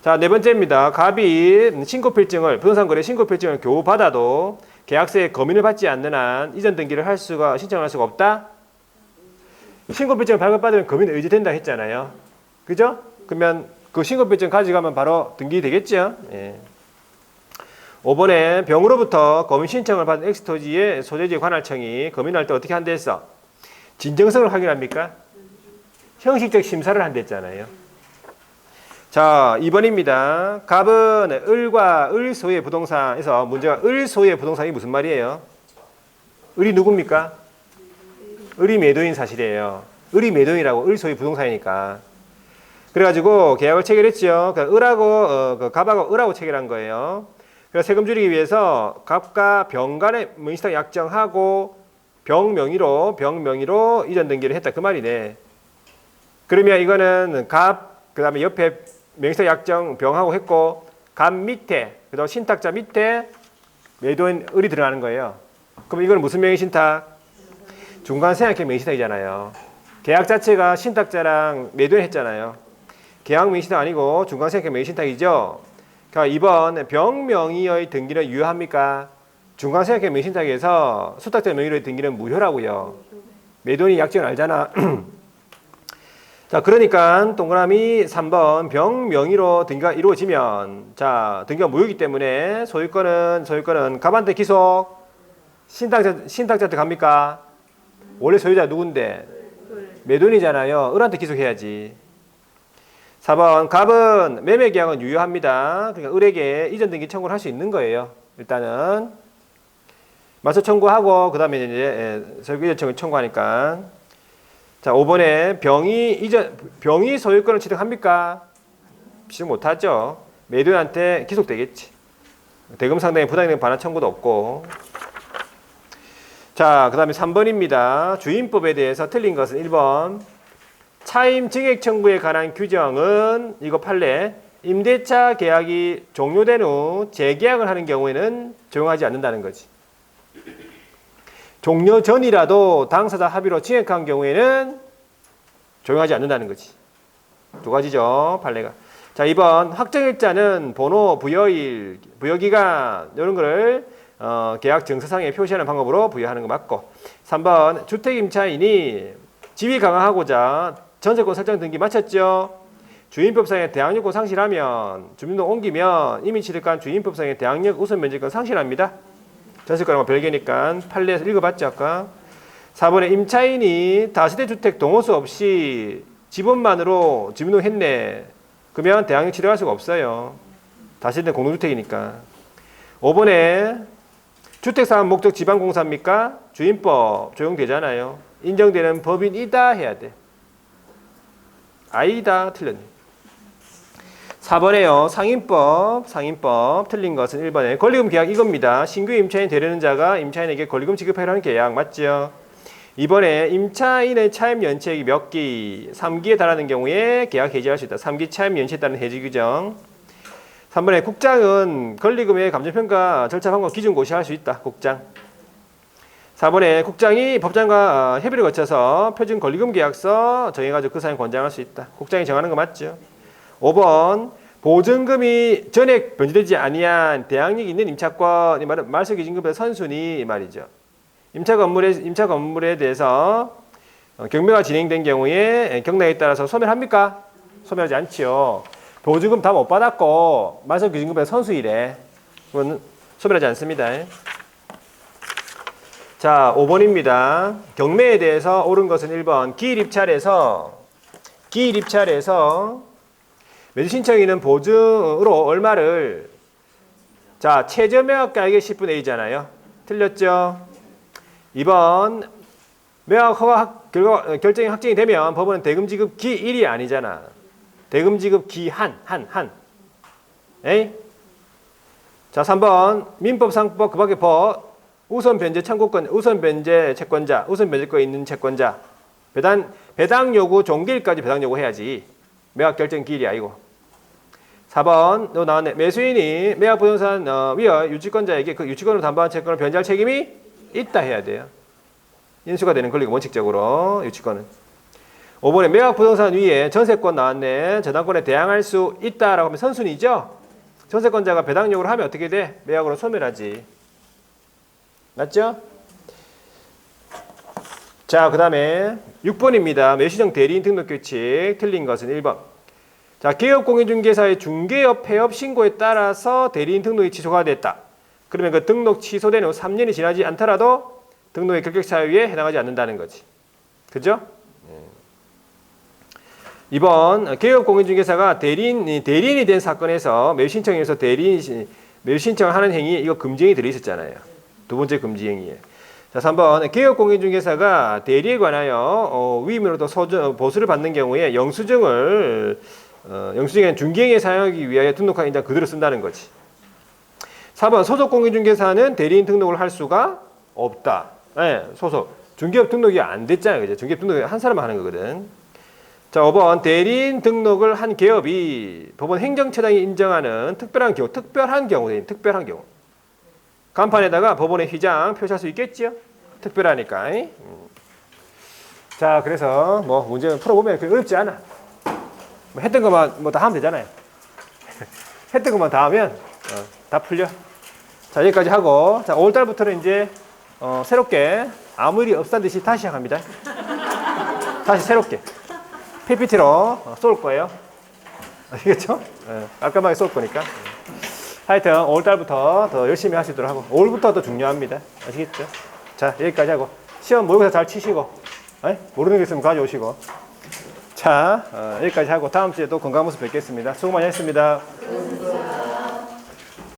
Speaker 1: 자, 네 번째입니다. 갑이 신고필증을 부동산거래 신고필증을 교부받아도 계약서에 검인을 받지 않는 한 이전 등기를 신청할 수가 없다. 신고필증을 발급받으면 검인이 의지된다 했잖아요. 그죠? 그러면 그 신고필증 가져가면 바로 등기되겠죠. 예. 5번에 병으로부터 검인 신청을 받은 X토지의 소재지 관할청이 검인할 때 어떻게 한다 했어? 진정성을 확인합니까? 형식적 심사를 한댔잖아요. 자, 2번입니다. 갑은 을과 을 소유의 부동산에서 문제가 을 소유의 부동산이 무슨 말이에요? 을이 누굽니까? 을이 매도인 사실이에요. 을이 매도인이라고 을 소유 부동산이니까. 그래가지고 계약을 체결했죠. 그러니까 갑하고 을하고 체결한 거예요. 그래서 세금 줄이기 위해서 갑과 병 간의 명의신탁 약정하고 병 명의로 이전 등기를 했다 그 말이네. 그러면 이거는 갑 그다음에 옆에 명의신탁 약정 병하고 했고 갑 밑에 그다음 신탁자 밑에 매도인 을이 들어가는 거예요. 그럼 이거는 무슨 명의신탁? 중간생약형 명의신탁이잖아요. 계약 자체가 신탁자랑 매도인 했잖아요. 계약 명의신탁 아니고 중간생약형 명의신탁이죠. 그러니까 2번 병 명의의 등기는 유효합니까? 중간생약형 명의신탁에서 수탁자 명의로의 등기는 무효라고요. 매도인이 약정을 알잖아. 자, 그러니까 동그라미 3번 병 명의로 등기가 이루어지면 자, 등기가 무효이기 때문에 소유권은 갑한테 기속, 신탁자한테 갑니까? 원래 소유자 누군데? 매도인이잖아요. 을한테 기속해야지. 4번 갑은 매매계약은 유효합니다. 그러니까 을에게 이전 등기 청구를 할 수 있는 거예요. 일단은 맞서 청구하고 그 다음에 이제 소유권 이전 청구 청구하니까. 자, 5번에 병이 소유권을 취득합니까? 취득 못하죠. 매도인한테 기속되겠지. 대금 상당히 부당이된 반환 청구도 없고. 자, 그 다음에 3번입니다. 주임법에 대해서 틀린 것은 1번 차임 증액 청구에 관한 규정은 이거 판례 임대차 계약이 종료된 후 재계약을 하는 경우에는 적용하지 않는다는 거지. 종료 전이라도 당사자 합의로 증액한 경우에는 적용하지 않는다는 거지. 두 가지죠, 판례가. 자, 2번 확정일자는 번호, 부여일, 부여기간 이런 거를 계약 증서상에 표시하는 방법으로 부여하는 거 맞고. 3번 주택임차인이 지위 강화하고자 전세권 설정 등기 마쳤죠. 주인법상의 대항력권 상실하면 주민등록 옮기면 이미 취득한 주인법상의 대항력 우선 면제권 상실합니다. 전세권하고 별개니까 판례에서 읽어봤죠 아까. 4번에 임차인이 다세대 주택 동호수 없이 지분만으로 주민등록 했네. 그러면 대항력 취득할 수가 없어요. 다세대 공동주택이니까. 5번에 주택사업 목적 지방공사입니까? 주인법 적용되잖아요. 인정되는 법인이다 해야 돼. 아니다 틀렸네. 4번에요. 상인법 틀린 것은 1번에 권리금 계약 이겁니다. 신규 임차인 되려는 자가 임차인에게 권리금 지급하라는 계약 맞죠? 2번에 임차인의 차임 연체액이 몇 기, 3기에 달하는 경우에 계약 해지할 수 있다. 3기 차임 연체에 따른 해지 규정. 3번에 국장은 권리금의 감정평가 절차 방법 기준 고시할 수 있다. 국장. 4번에 국장이 법장과 협의를 거쳐서 표준 권리금 계약서 정해가지고 그 사항 권장할 수 있다. 국장이 정하는 거 맞죠? 5번 보증금이 전액 변제되지 아니한 대항력이 있는 임차권, 이 말은 말소기준금보다 선순위 이 말이죠. 임차 건물에 대해서 경매가 진행된 경우에 경락에 따라서 소멸합니까? 소멸하지 않지요. 보증금 다 못 받았고 말소기준금보다 선순위래. 그건 소멸하지 않습니다. 자, 5번입니다. 경매에 대해서 옳은 것은 1번. 기일입찰에서 매수 신청인은 보증으로 얼마를 자, 최저 매각가액의 10분의 1이잖아요. 틀렸죠? 2번. 매각 허가 결정이 확정이 되면 법원은 대금 지급 기일이 아니잖아. 대금 지급 기한. 에이? 자, 3번. 민법, 상법, 그 밖의 법. 우선 변제 청구권, 우선 변제 채권자, 우선 변제권 있는 채권자. 배당 요구 종기일까지 배당 요구해야지. 매각 결정 기일이 아니고. 4번 또 나왔네. 매수인이 매각 부동산 위에 유치권자에게 그 유치권으로 담보한 채권을 변제할 책임이 있다 해야 돼요. 인수가 되는 권리가 원칙적으로 유치권은. 5번에 매각 부동산 위에 전세권 나왔네. 저당권에 대항할 수 있다라고 하면 선순위죠. 전세권자가 배당 요구를 하면 어떻게 돼? 매각으로 소멸하지. 맞죠? 자, 그 다음에 6번입니다. 매수정 대리인 등록 규칙 틀린 것은 1번. 자, 개업공인중개사의 중개업 폐업 신고에 따라서 대리인 등록이 취소가 됐다. 그러면 그 등록 취소된 후 3년이 지나지 않더라도 등록의 결격 사유에 해당하지 않는다는 거지. 그죠? 2번 개업공인중개사가 대리인이 된 사건에서 매수신청에서 매수신청을 하는 행위 이거 금지행위 들어있었잖아요. 두 번째 금지행위에. 자, 3번 개업공인중개사가 대리에 관하여 위임으로부터 보수를 받는 경우에 영수증에는 중개행위에 사용하기 위하여 등록한 인장 그대로 쓴다는 거지. 4번 소속공인중개사는 대리인 등록을 할 수가 없다. 네, 소속. 중개업 등록이 안 됐잖아요. 그죠? 중개업 등록이 한 사람만 하는 거거든. 자, 5번 대리인 등록을 한 개업이 법원 행정처장이 인정하는 특별한 경우. 간판에다가 법원의 휘장 표시할 수 있겠지요? 특별하니까. 자, 그래서 뭐 문제는 풀어보면 그렇게 어렵지 않아. 뭐 했던 것만 뭐 다 하면 되잖아요. 했던 것만 다 하면 다 풀려. 자, 여기까지 하고 자, 5월달부터는 이제 새롭게 아무 일이 없다는 듯이 다시 시작합니다. 다시 새롭게 PPT로 쏠 거예요. 아시겠죠? 깔끔하게 쏠 거니까. 하여튼 5월달부터 더 열심히 할 수 있도록 하고 5월부터 더 중요합니다. 아시겠죠? 자, 여기까지 하고 시험 모의고사 잘 치시고 모르는 게 있으면 가져오시고 자, 여기까지 하고 다음 주에 또 건강한 모습 뵙겠습니다. 수고 많이 했습니다.